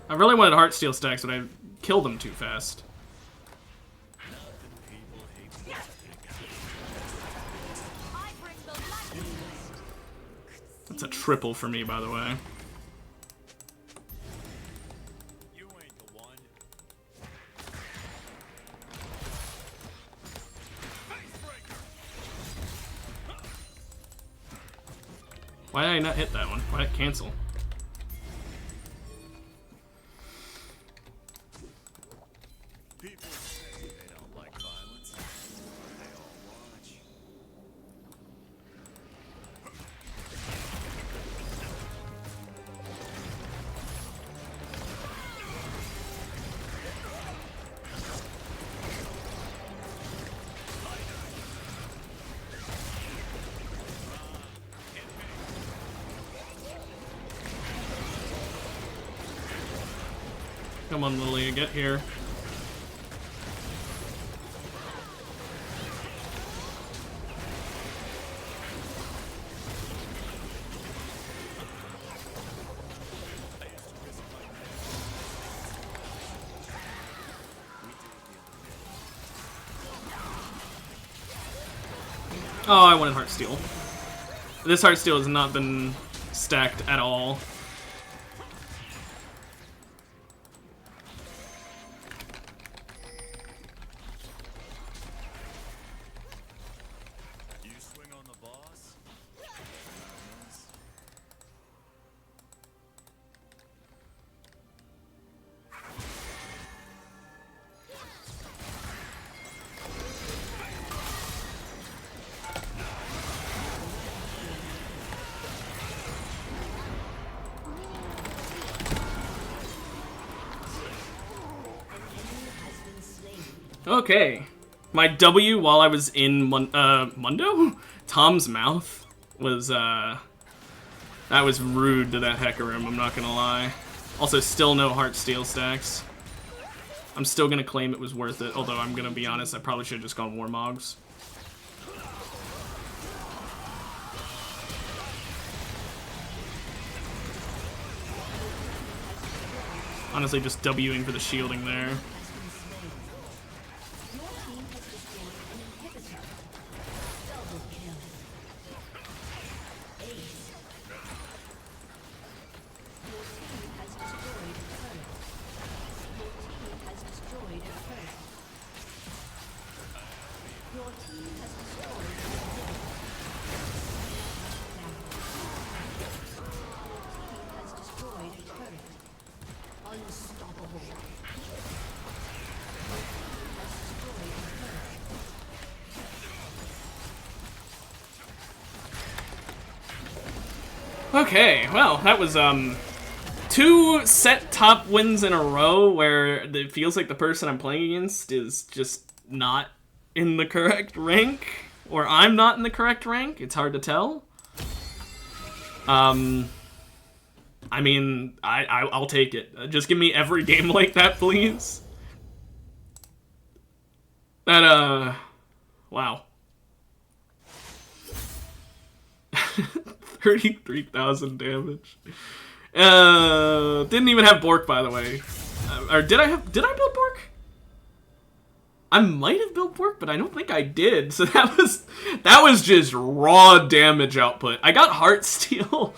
I really wanted Heartsteel stacks, but I killed them too fast. That's a triple for me, by the way. You ain't the one. Why did I not hit that one? Why did it cancel? People say they don't like violence. They all watch. Come on, Lilia, get here. Oh, I wanted Heartsteel. This Heartsteel has not been stacked at all. You swing on the boss? Okay. My W while I was in Mundo? Tom's mouth was, that was rude to that Hecarim, I'm not gonna lie. Also, still no Heartsteel stacks. I'm still gonna claim it was worth it, although I'm gonna be honest, I probably should have just gone Warmogs. Honestly, just Wing for the shielding there. Okay, well, that was, 2 set top wins in a row where it feels like the person I'm playing against is just not in the correct rank, or I'm not in the correct rank. It's hard to tell. I mean, I'll take it. Just give me every game like that, please. That, wow. 33,000 damage. Didn't even have Bork, by the way. Or did I build Bork? I might have built Bork, but I don't think I did. So that was just raw damage output. I got Heartsteel.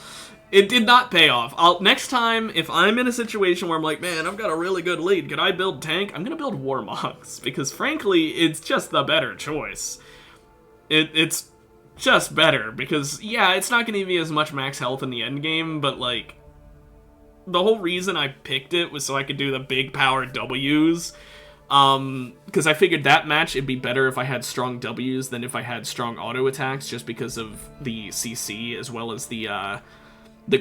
It did not pay off. Next time, if I'm in a situation where I'm like, man, I've got a really good lead, could I build tank? I'm gonna build Warmogs, because frankly, it's just the better choice. It's just better, because yeah, it's not gonna give you as much max health in the end game, but like, the whole reason I picked it was so I could do the big power W's. Because I figured that match it'd be better if I had strong W's than if I had strong auto attacks, just because of the CC as well as the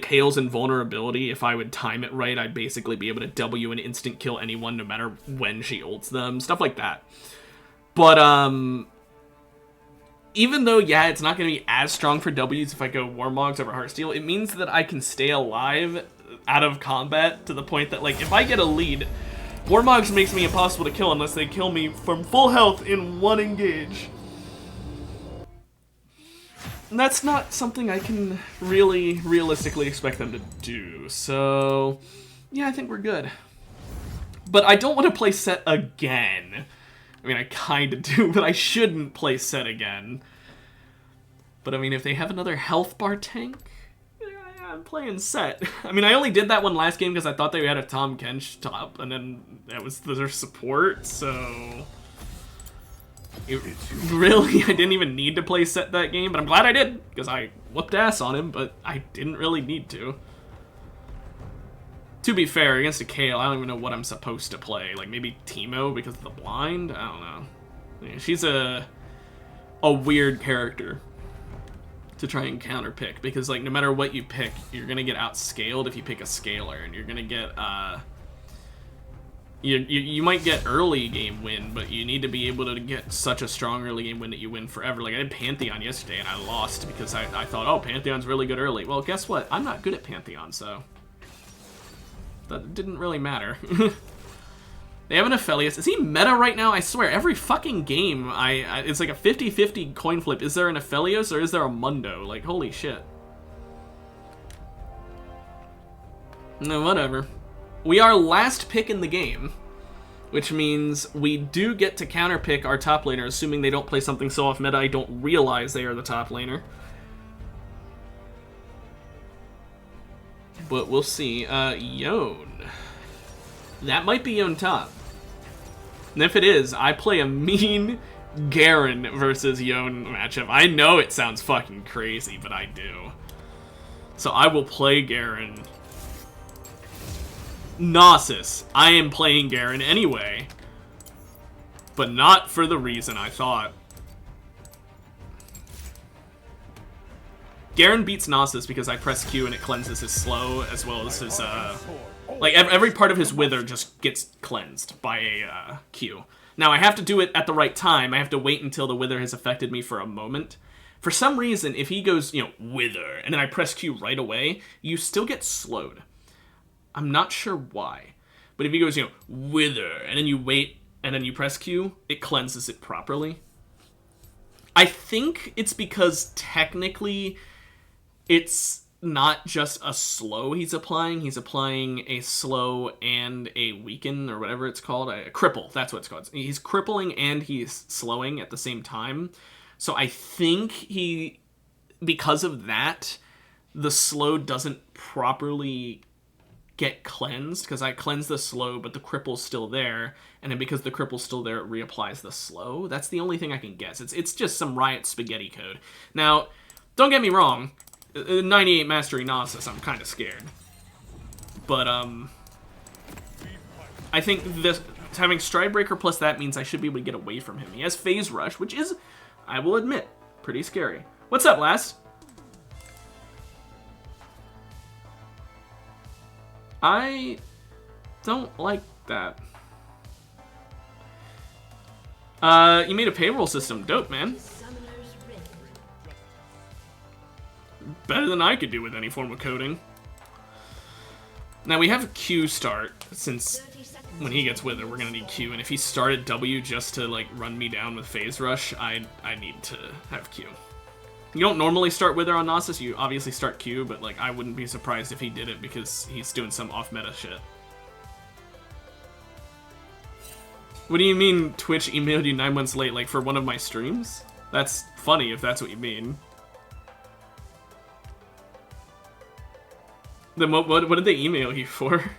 Kale's invulnerability. If I would time it right, I'd basically be able to W and instant kill anyone no matter when she ults them, stuff like that. But even though, yeah, it's not going to be as strong for W's if I go Warmogs over Heartsteel, it means that I can stay alive out of combat to the point that, like, if I get a lead, Warmogs makes me impossible to kill unless they kill me from full health in one engage. And that's not something I can really realistically expect them to do. So, yeah, I think we're good. But I don't want to play set again. I mean, I kind of do, but I shouldn't play set again. But I mean, if they have another health bar tank, I'm playing set. I mean, I only did that one last game because I thought they had a Tom Kench top, and then that was their support, so... Really, I didn't even need to play set that game, but I'm glad I did, because I whooped ass on him, but I didn't really need to. To be fair, against a Kale, I don't even know what I'm supposed to play. Like, maybe Teemo because of the blind? I don't know. Yeah, she's a weird character to try and counterpick, because like no matter what you pick, you're gonna get outscaled if you pick a scaler, and you're gonna get you might get early game win, but you need to be able to get such a strong early game win that you win forever. Like I did Pantheon yesterday and I lost because I thought, oh, Pantheon's really good early. Well, guess what? I'm not good at Pantheon, so that didn't really matter. They have an Aphelios. Is he meta right now? I swear, every fucking game, it's like a 50-50 coin flip. Is there an Aphelios or is there a Mundo? Like, holy shit. No, whatever. We are last pick in the game, which means we do get to counterpick our top laner, assuming they don't play something so off meta I don't realize they are the top laner. But we'll see. Yone. That might be Yone top. And if it is, I play a mean Garen versus Yone matchup. I know it sounds fucking crazy, but I do. So I will play Garen. Gnosis. I am playing Garen anyway. But not for the reason I thought. Garen beats Gnosis because I press Q and it cleanses his slow, as well as his, like, every part of his wither just gets cleansed by a Q. Now, I have to do it at the right time. I have to wait until the wither has affected me for a moment. For some reason, if he goes, you know, wither, and then I press Q right away, you still get slowed. I'm not sure why. But if he goes, you know, wither, and then you wait, and then you press Q, it cleanses it properly. I think it's because technically it's not just a slow he's applying a slow and a weaken, or whatever it's called, a cripple, that's what it's called. He's crippling and he's slowing at the same time. So I think because of that, the slow doesn't properly get cleansed, because I cleanse the slow, but the cripple's still there, and then because the cripple's still there, it reapplies the slow. That's the only thing I can guess. It's just some Riot spaghetti code. Now, don't get me wrong, 98 Mastery Gnosis, I'm kind of scared. But, I think this having Stridebreaker plus that means I should be able to get away from him. He has Phase Rush, which is, I will admit, pretty scary. What's up, Last? I don't like that. You made a payroll system. Dope, man. Summoner's Rift. Better than I could do with any form of coding. Now we have a Q start, since 30 seconds. when he gets Wither, we're gonna need Q, and if he started W just to, like, run me down with Phase Rush, I need to have Q. You don't normally start Wither on Nasus, you obviously start Q, but, like, I wouldn't be surprised if he did it because he's doing some off-meta shit. What do you mean Twitch emailed you 9 months late, like, for one of my streams? That's funny if that's what you mean. Then what did they email you for?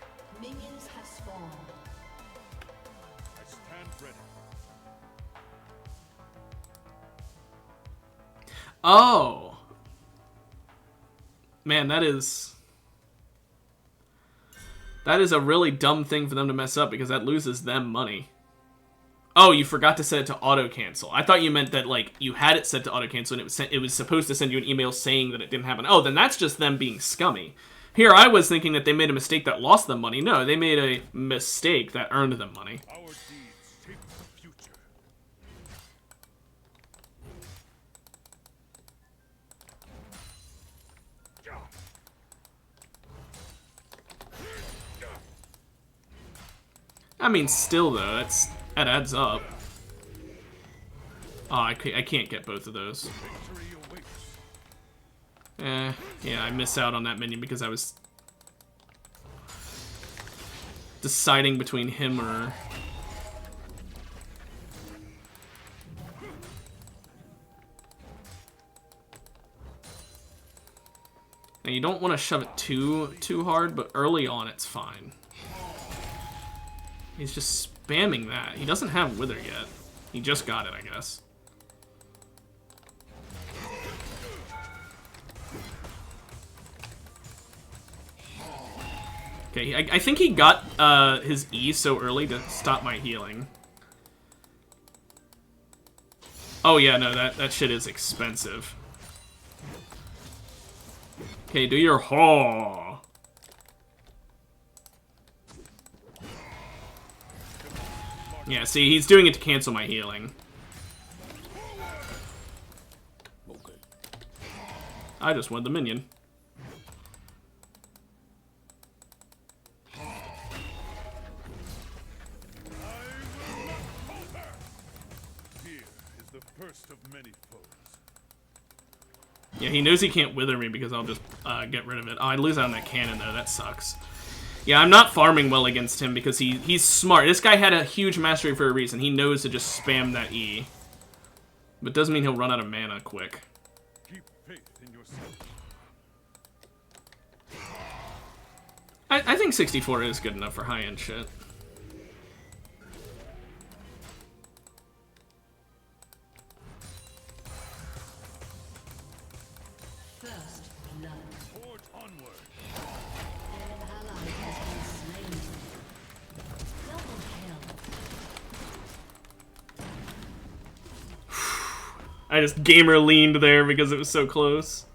Minions have spawned. I stand ready. Oh! Man, that is a really dumb thing for them to mess up because that loses them money. Oh, you forgot to set it to auto-cancel. I thought you meant that, like, you had it set to auto-cancel and it was supposed to send you an email saying that it didn't happen. Oh, then that's just them being scummy. Here, I was thinking that they made a mistake that lost them money. No, they made a mistake that earned them money. Our deeds shape the future. I mean, still, though, that adds up. Oh, I can't get both of those. Victory awaits. Yeah, I missed out on that minion because I was deciding between him or... Now, you don't want to shove it too hard, but early on it's fine. He's just spamming that. He doesn't have Wither yet. He just got it, I guess. Okay, I think he got his E so early to stop my healing. Oh yeah, no, that shit is expensive. Okay, do your haw. Yeah, see, he's doing it to cancel my healing. Okay. I just won the minion. Here is the first of many foes. Yeah, he knows he can't wither me because I'll just get rid of it. Oh, I lose out on that cannon, though. That sucks. Yeah, I'm not farming well against him because he's smart. This guy had a huge mastery for a reason. He knows to just spam that E. But doesn't mean he'll run out of mana quick. Keep faith in yourself. I think 64 is good enough for high-end shit. First blood. Forge onward. An ally has been slain. Double kill. I just gamer leaned there because it was so close.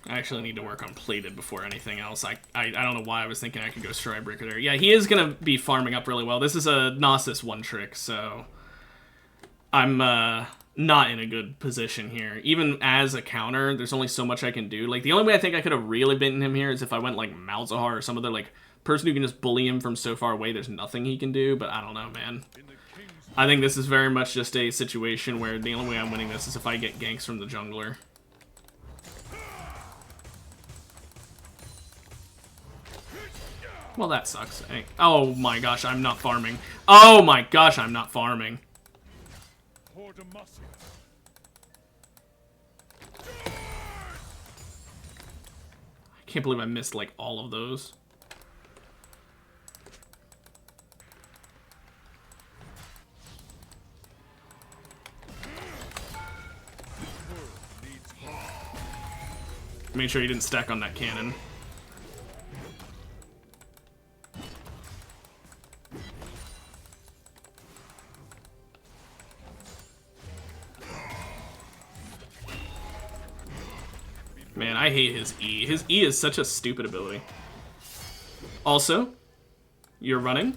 I actually need to work on plated before anything else. I don't know why I was thinking I could go Stridebreaker there. Yeah, he is going to be farming up really well. This is a Nasus one trick, so I'm not in a good position here. Even as a counter, there's only so much I can do. Like, the only way I think I could have really beaten him here is if I went, like, Malzahar or some other, like, person who can just bully him from so far away. There's nothing he can do, but I don't know, man. I think this is very much just a situation where the only way I'm winning this is if I get ganks from the jungler. Well, that sucks. Oh my gosh, I'm not farming. Oh my gosh, I'm not farming. For Demacia. I can't believe I missed, like, all of those. Make sure you didn't stack on that cannon. I hate his E. His E is such a stupid ability. Also, you're running?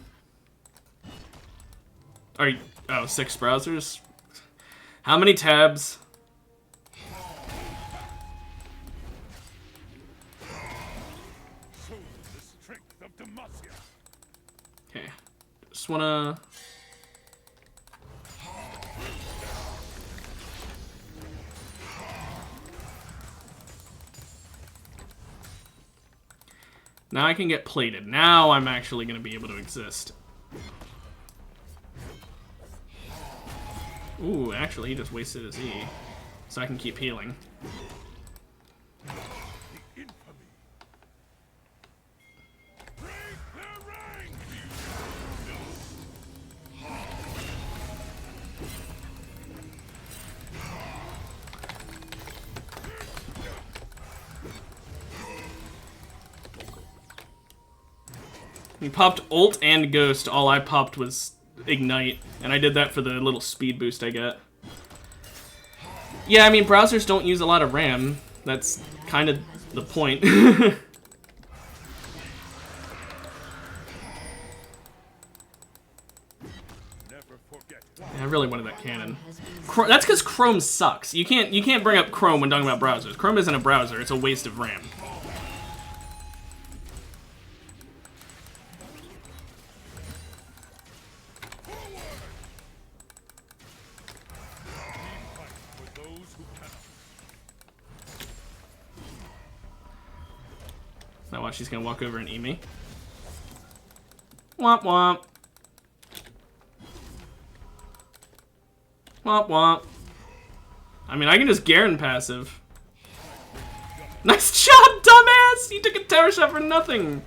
Are you... Oh, 6 browsers? How many tabs? Okay. Just wanna... Now I can get plated. Now I'm actually gonna be able to exist. Ooh, actually, he just wasted his E. So I can keep healing. He popped ult and ghost. All I popped was ignite, and I did that for the little speed boost I get. Yeah, I mean, browsers don't use a lot of RAM. That's kind of the point. I really wanted that cannon. That's because Chrome sucks. You can't bring up Chrome when talking about browsers. Chrome isn't a browser. It's a waste of RAM. Now watch, she's gonna walk over and eat me. Womp womp. Womp womp. I mean, I can just Garen passive. Nice job, dumbass! You took a tower shot for nothing.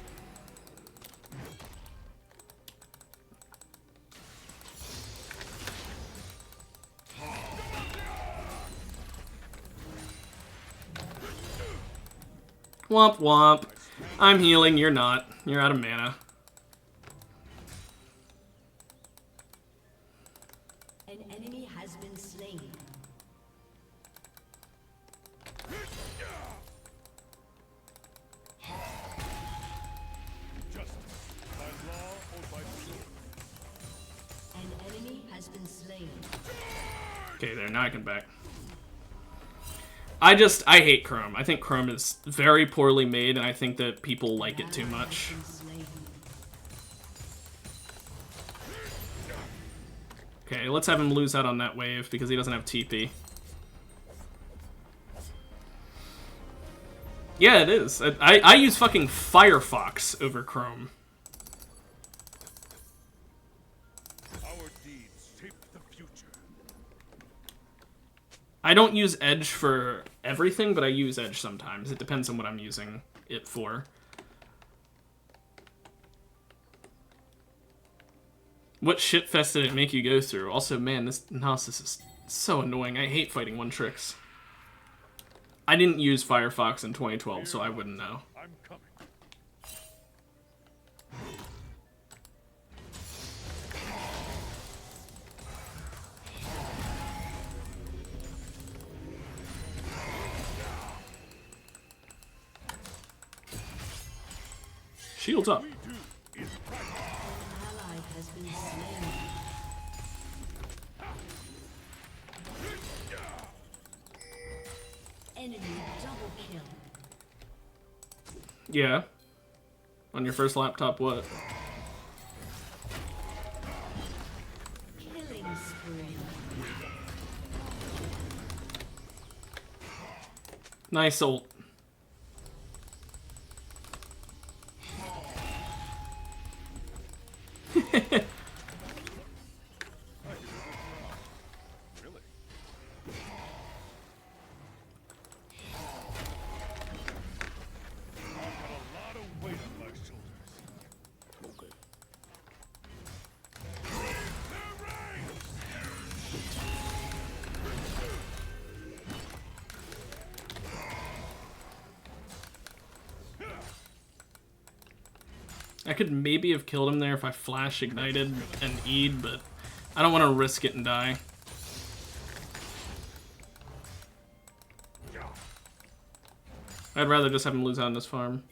Womp womp. I'm healing, you're not. You're out of mana. An enemy has been slain. An enemy has been slain. Okay, there, now I can back. I hate Chrome. I think Chrome is very poorly made, and I think that people like it too much. Okay, let's have him lose out on that wave, because he doesn't have TP. Yeah, it is. I use fucking Firefox over Chrome. I don't use Edge for everything, but I use Edge sometimes. It depends on what I'm using it for. What shitfest did it make you go through? Also, man, this analysis is so annoying. I hate fighting one tricks. I didn't use Firefox in 2012, so I wouldn't know. I'm coming. Shields up. An ally has been slain. Enemy double kill. Yeah. On your first laptop, what? Killing spree. Nice ult. I could maybe have killed him there if I flash ignited and E'd, but I don't want to risk it and die. I I'd rather just have him lose out on this farm.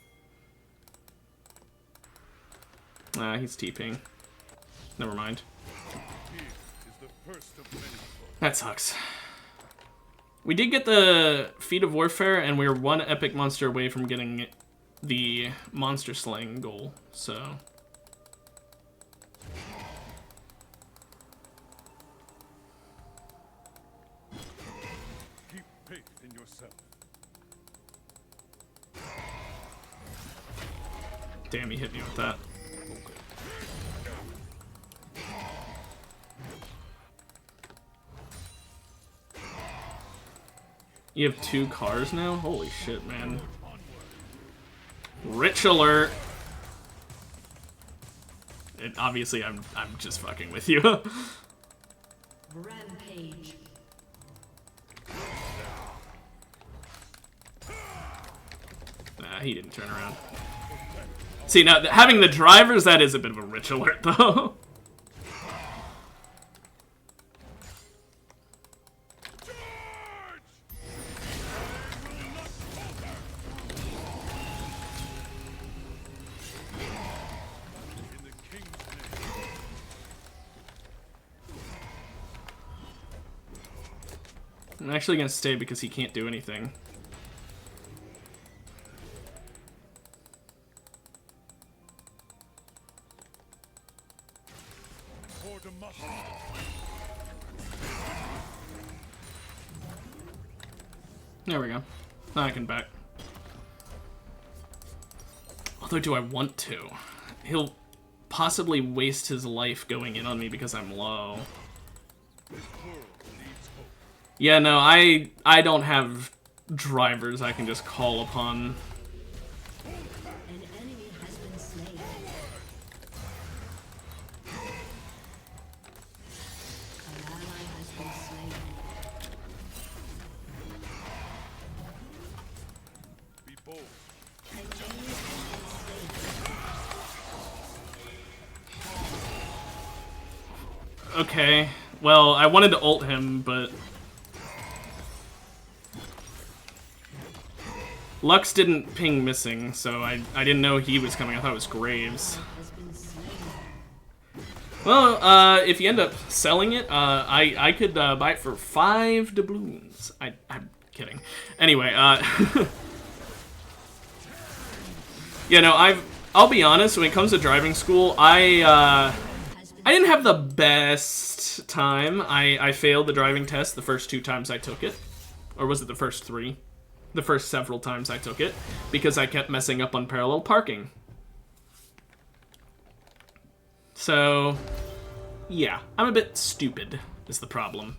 Nah, he's TPing. Never mind. That sucks. We did get the Feat of Warfare, and we were one epic monster away from getting the monster slaying goal, so... Keep faith in yourself. Damn, he hit me with that. You have 2 cars now? Holy shit, man. Rich alert! Obviously, I'm just fucking with you. Rampage. Nah, he didn't turn around. See, now, having the drivers, that is a bit of a rich alert, though. I'm actually gonna stay because he can't do anything. There we go. Now I can back. Although, do I want to? He'll possibly waste his life going in on me because I'm low. Yeah, no, I don't have drivers I can just call upon. An enemy has been slain. An ally has been slain. Be bold. An enemy has been slain. Okay, well, I wanted to ult him, but... Lux didn't ping missing, so I didn't know he was coming. I thought it was Graves. Has been slain. Well, if you end up selling it, I could buy it for 5 doubloons. I'm kidding. Anyway, you know, I'll be honest, when it comes to driving school, I didn't have the best time. I failed the driving test the first 2 times I took it. Or was it the first 3? The first several times I took it, because I kept messing up on parallel parking. So, yeah, I'm a bit stupid, is the problem.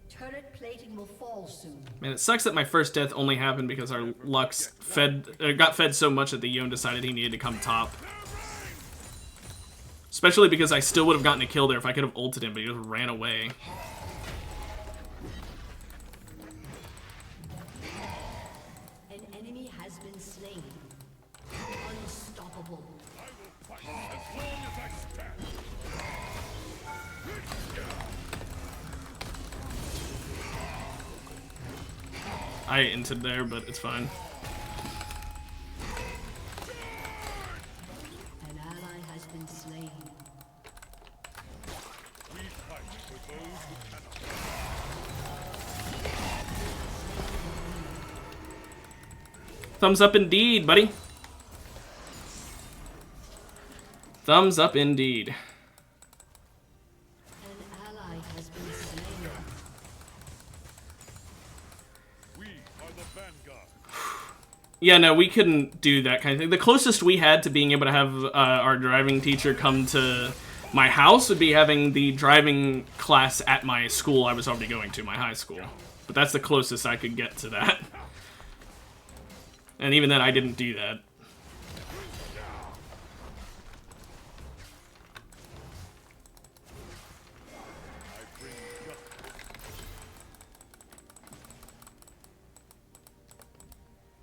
Turret plating will fall soon. Man, it sucks that my first death only happened because our Lux got fed so much that the Yone decided he needed to come top. Especially because I still would have gotten a kill there if I could have ulted him, but he just ran away. An enemy has been slain. Unstoppable. I entered there, but it's fine. An ally has been slain. We fight for those who cannot. Thumbs up indeed, buddy. Thumbs up indeed. An ally has been slain. We are the vanguard. Yeah, no, we couldn't do that kind of thing. The closest we had to being able to have our driving teacher come to my house would be having the driving class at my school I was already going to, my high school. But that's the closest I could get to that. And even then, I didn't do that.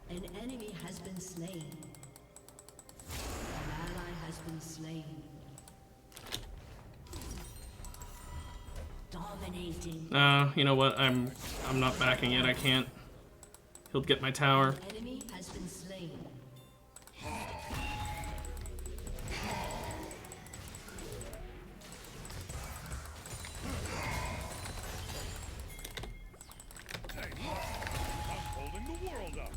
An enemy has been slain. An ally has been slain. Dominating. You know what? I'm not backing it. I can't. He'll get my tower. Enemy has been slain. I'm holding the world up.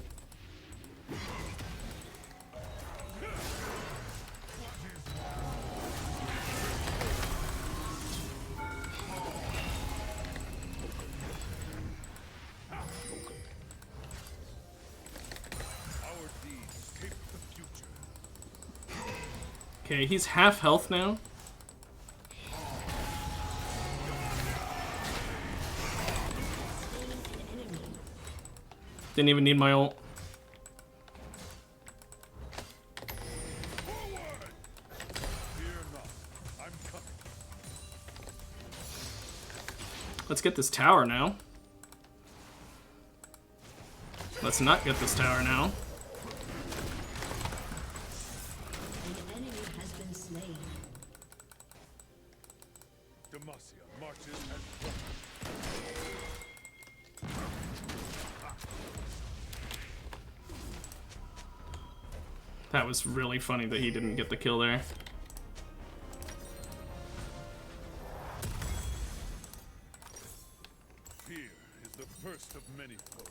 Our deeds shape the future. Okay, he's half health now. Didn't even need my ult. Forward! Fear not. I'm coming. Let's get this tower now. Let's not get this tower now. An enemy has been slain. Demacia marches as one. That was really funny that he didn't get the kill there. Fear is the first of many foes.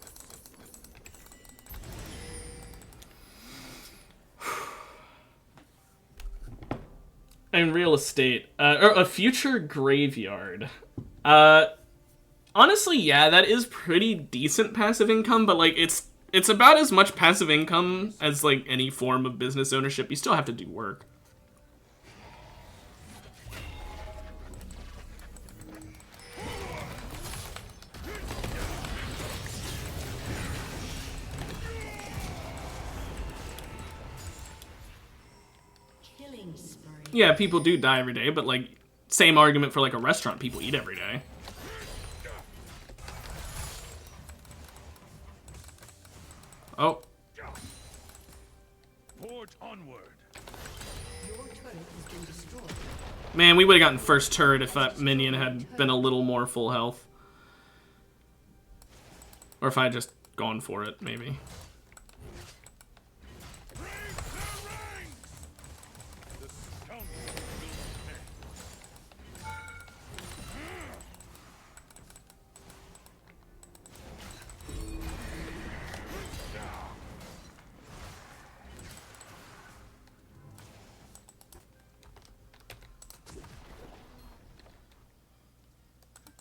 And real estate, or a future graveyard. Honestly, yeah, that is pretty decent passive income, but like it's about as much passive income as like any form of business ownership. You still have to do work. Killing spree. Yeah, people do die every day, but like same argument for like a restaurant. People eat every day. Oh, Forge onward. Your turret has been destroyed. man, we would have gotten first turret if that minion had been a little more full health. Or if I had just gone for it, maybe. Brave their ranks! The scoundrel will pay.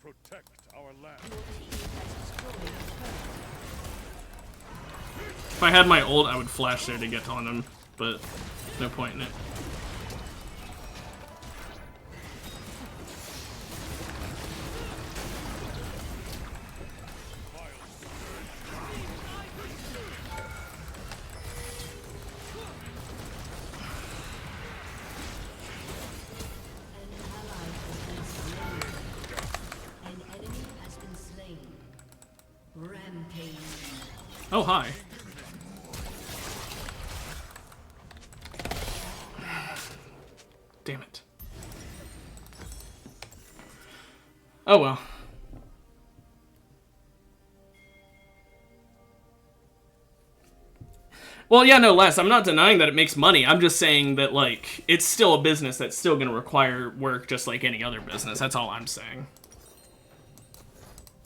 Protect our land. If I had my ult, I would flash there to get on him, but no point in it. An enemy has been slain. Rampage. Oh, hi. Damn it. Oh well. Well, yeah, no, Les, I'm not denying that it makes money. I'm just saying that, like, it's still a business that's still going to require work just like any other business. That's all I'm saying.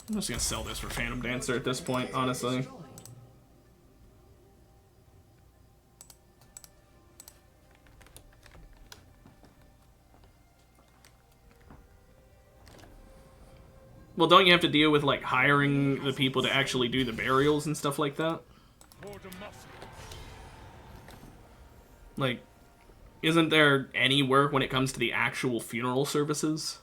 I'm just going to sell this for Phantom Dancer at this point, honestly. Destroyed. Well, don't you have to deal with, like, hiring the people to actually do the burials and stuff like that? For Demacia. Like, isn't there any work when it comes to the actual funeral services?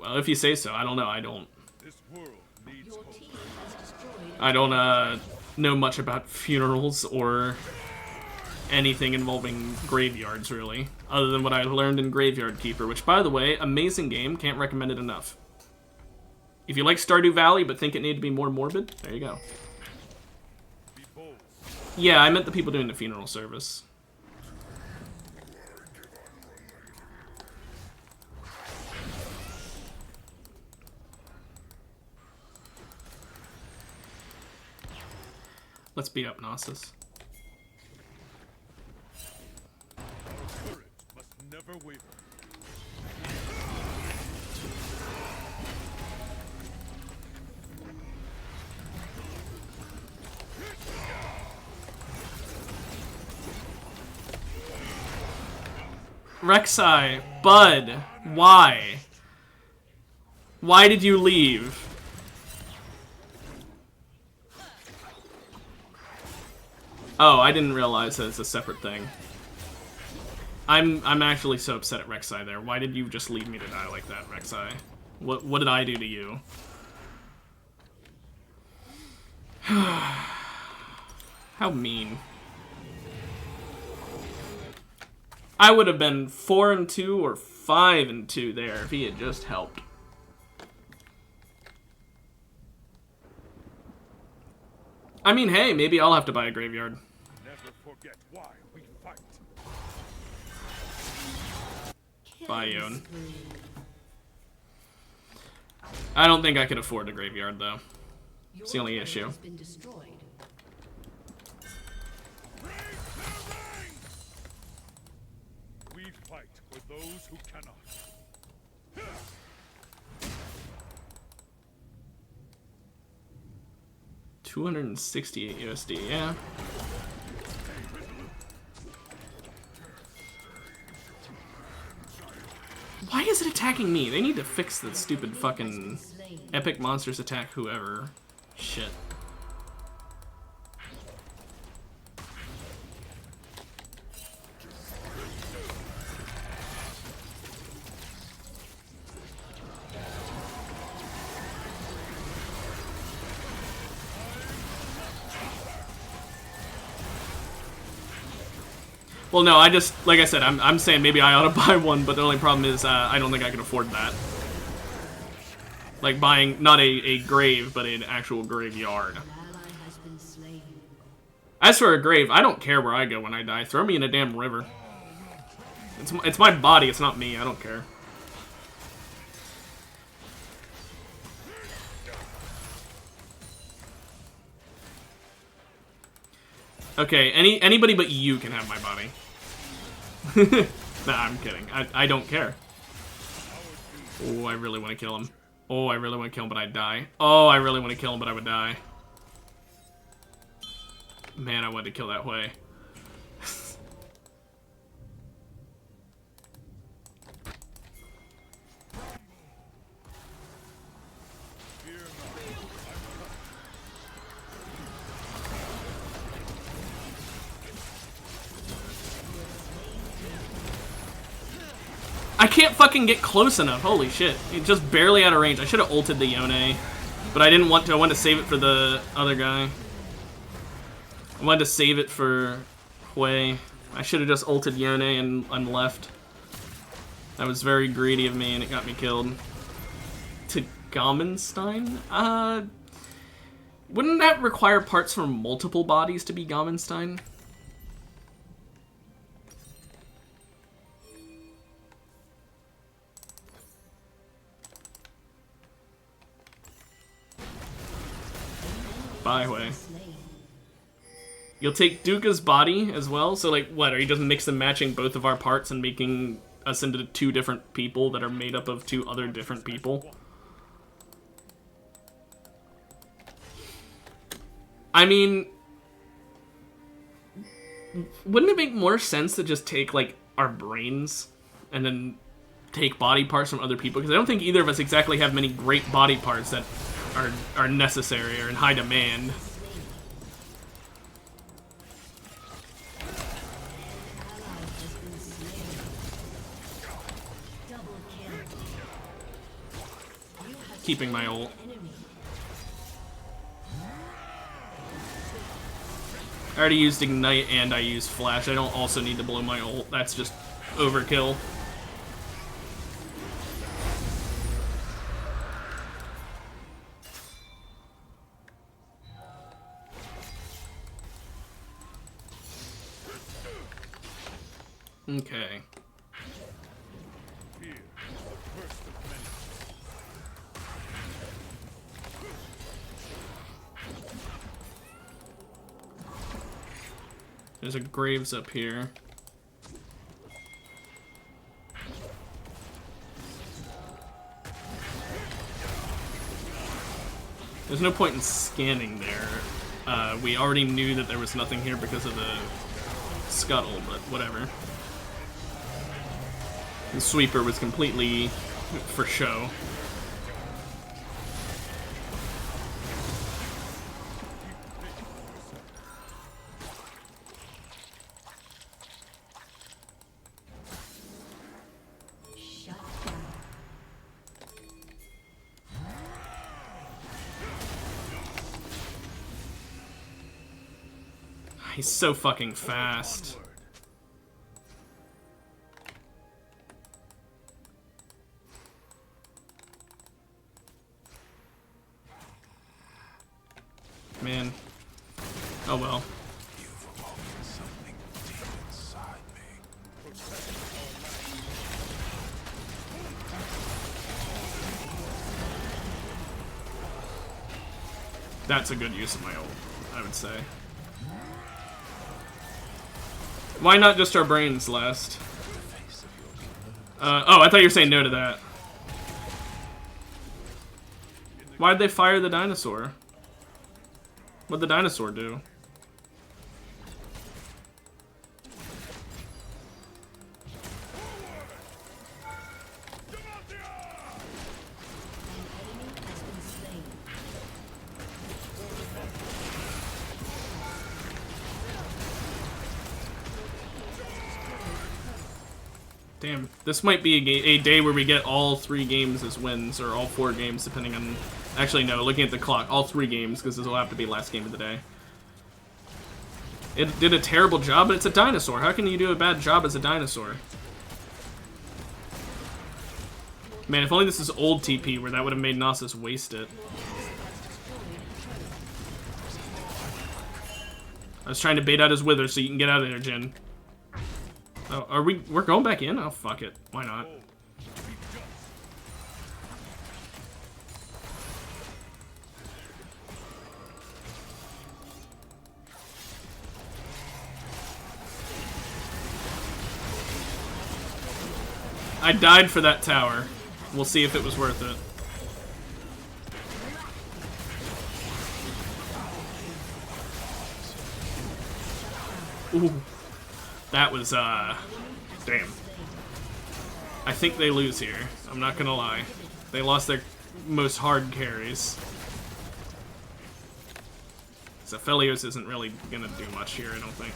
Well, if you say so. I don't know. I don't This world needs Your hope. team has destroyed. know much about funerals or anything involving graveyards, really. Other than what I learned in Graveyard Keeper, which, by the way, amazing game. Can't recommend it enough. If you like Stardew Valley but think it needed to be more morbid, there you go. Be bold. Yeah, I meant the people doing the funeral service. Let's beat up Gnosis. Our courage must never waver. Rek'Sai, bud, why? Why did you leave? Oh, I didn't realize that it's a separate thing. I'm actually so upset at Rek'Sai there. Why did you just leave me to die like that, Rek'Sai? What did I do to you? How mean. I would have been 4-2 or 5-2 there if he had just helped. I mean, hey, maybe I'll have to buy a graveyard. Never forget why we fight. Bye, Yon. I don't think I could afford a graveyard, though. It's the only issue. Has been destroyed. We fight for those who cannot. 268 USD, yeah. Why is it attacking me? They need to fix the stupid fucking epic monsters attack whoever. Shit. Well, no, I just, like I said, I'm saying maybe I ought to buy one, but the only problem is I don't think I can afford that. Like buying, not a grave, but an actual graveyard. An ally has been slain. As for a grave, I don't care where I go when I die. Throw me in a damn river. It's my body, it's not me, I don't care. Okay, anybody but you can have my body. Nah, I'm kidding. I don't care. Oh, I really want to kill him. Oh, I really want to kill him, but I'd die. Oh, I really want to kill him, but I would die. Man, I wanted to kill that way. I can't fucking get close enough. Holy shit. It's just barely out of range. I should have ulted the Yone. But I didn't want to. I wanted to save it for the other guy. I wanted to save it for Hui. I should have just ulted Yone and left. That was very greedy of me and it got me killed. To Gamenstein? Wouldn't that require parts from multiple bodies to be Gamenstein? Byway. You'll take Duka's body as well? So, like, what? Are you just mix and matching both of our parts and making us into two different people that are made up of two other different people? I mean, wouldn't it make more sense to just take, like, our brains and then take body parts from other people? Because I don't think either of us exactly have many great body parts that are necessary or in high demand. Keeping my ult. I already used Ignite and I used Flash. I don't also need to blow my ult. That's just overkill. Okay. Fear, the first of many. There's a Graves up here. There's no point in scanning there. We already knew that there was nothing here because of the scuttle, but whatever. The sweeper was completely for show. Shut down. He's so fucking fast. Man. Oh well. You've awoken something deep inside me. That's a good use of my ult, I would say. Why not just our brains last? Oh, I thought you were saying no to that. Why'd they fire the dinosaur? What'd the dinosaur do? Damn, this might be a day where we get all 3 games as wins, or all 4 games, depending on... Actually, no, looking at the clock, all 3 games, because this will have to be last game of the day. It did a terrible job, but it's a dinosaur. How can you do a bad job as a dinosaur? Man, if only this is old TP, where that would have made Nasus waste it. I was trying to bait out his wither so you can get out of there, Jin. Oh, we're going back in? Oh, fuck it. Why not? I died for that tower. We'll see if it was worth it. Ooh. That was, damn. I think they lose here. I'm not gonna lie. They lost their most hard carries. So Felios isn't really gonna do much here, I don't think.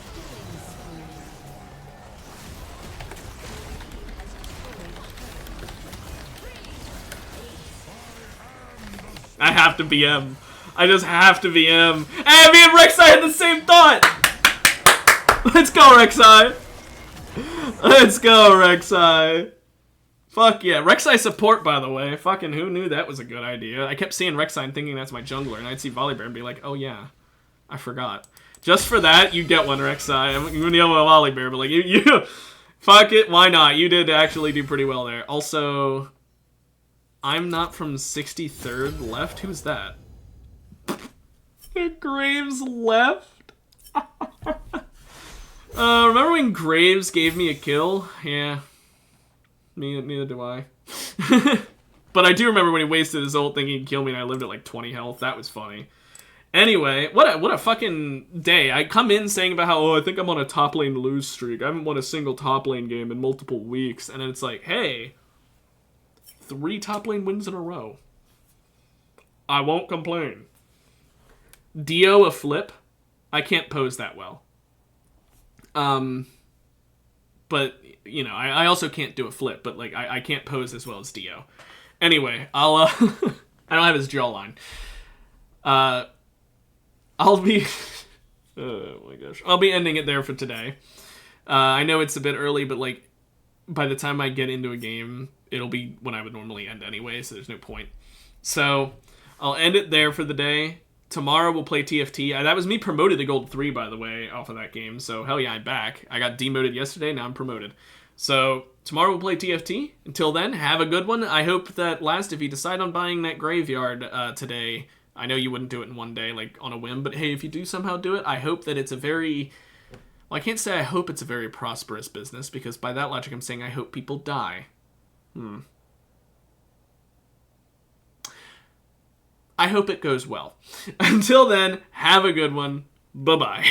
I have to BM. I just have to BM. And me and Rek'Sai had the same thought! Let's go, Rek'Sai! Let's go, Rek'Sai! Fuck yeah. Rek'Sai support, by the way. Fucking who knew that was a good idea? I kept seeing Rek'Sai and thinking that's my jungler, and I'd see Volibear and be like, oh yeah, I forgot. Just for that, you get one, Rek'Sai. I'm gonna yell at Volibear, but like, you fuck it, why not? You did actually do pretty well there. Also, I'm not from 63rd left? Who's that? Graves left? Remember when Graves gave me a kill? Yeah. Neither do I. But I do remember when he wasted his ult thinking he'd kill me and I lived at like 20 health. That was funny. Anyway, what a fucking day. I come in saying about how, oh, I think I'm on a top lane lose streak. I haven't won a single top lane game in multiple weeks. And then it's like, hey, 3 top lane wins in a row. I won't complain. Dio a flip? I can't pose that well. But, you know, I also can't do a flip, but, like, I can't pose as well as Dio. Anyway, I'll, I don't have his jawline. I'll be, oh my gosh, I'll be ending it there for today. I know it's a bit early, but, like, by the time I get into a game, it'll be when I would normally end anyway, so there's no point. So, I'll end it there for the day. Tomorrow we'll play TFT. That was me promoted to Gold 3, by the way, off of that game. So, hell yeah, I'm back. I got demoted yesterday, now I'm promoted. So, tomorrow we'll play TFT. Until then, have a good one. I hope that last, if you decide on buying that graveyard today, I know you wouldn't do it in one day, like, on a whim, but hey, if you do somehow do it, I hope that it's a very, Well, I can't say I hope it's a very prosperous business, because by that logic I'm saying I hope people die. I hope it goes well. Until then, have a good one. Bye-bye.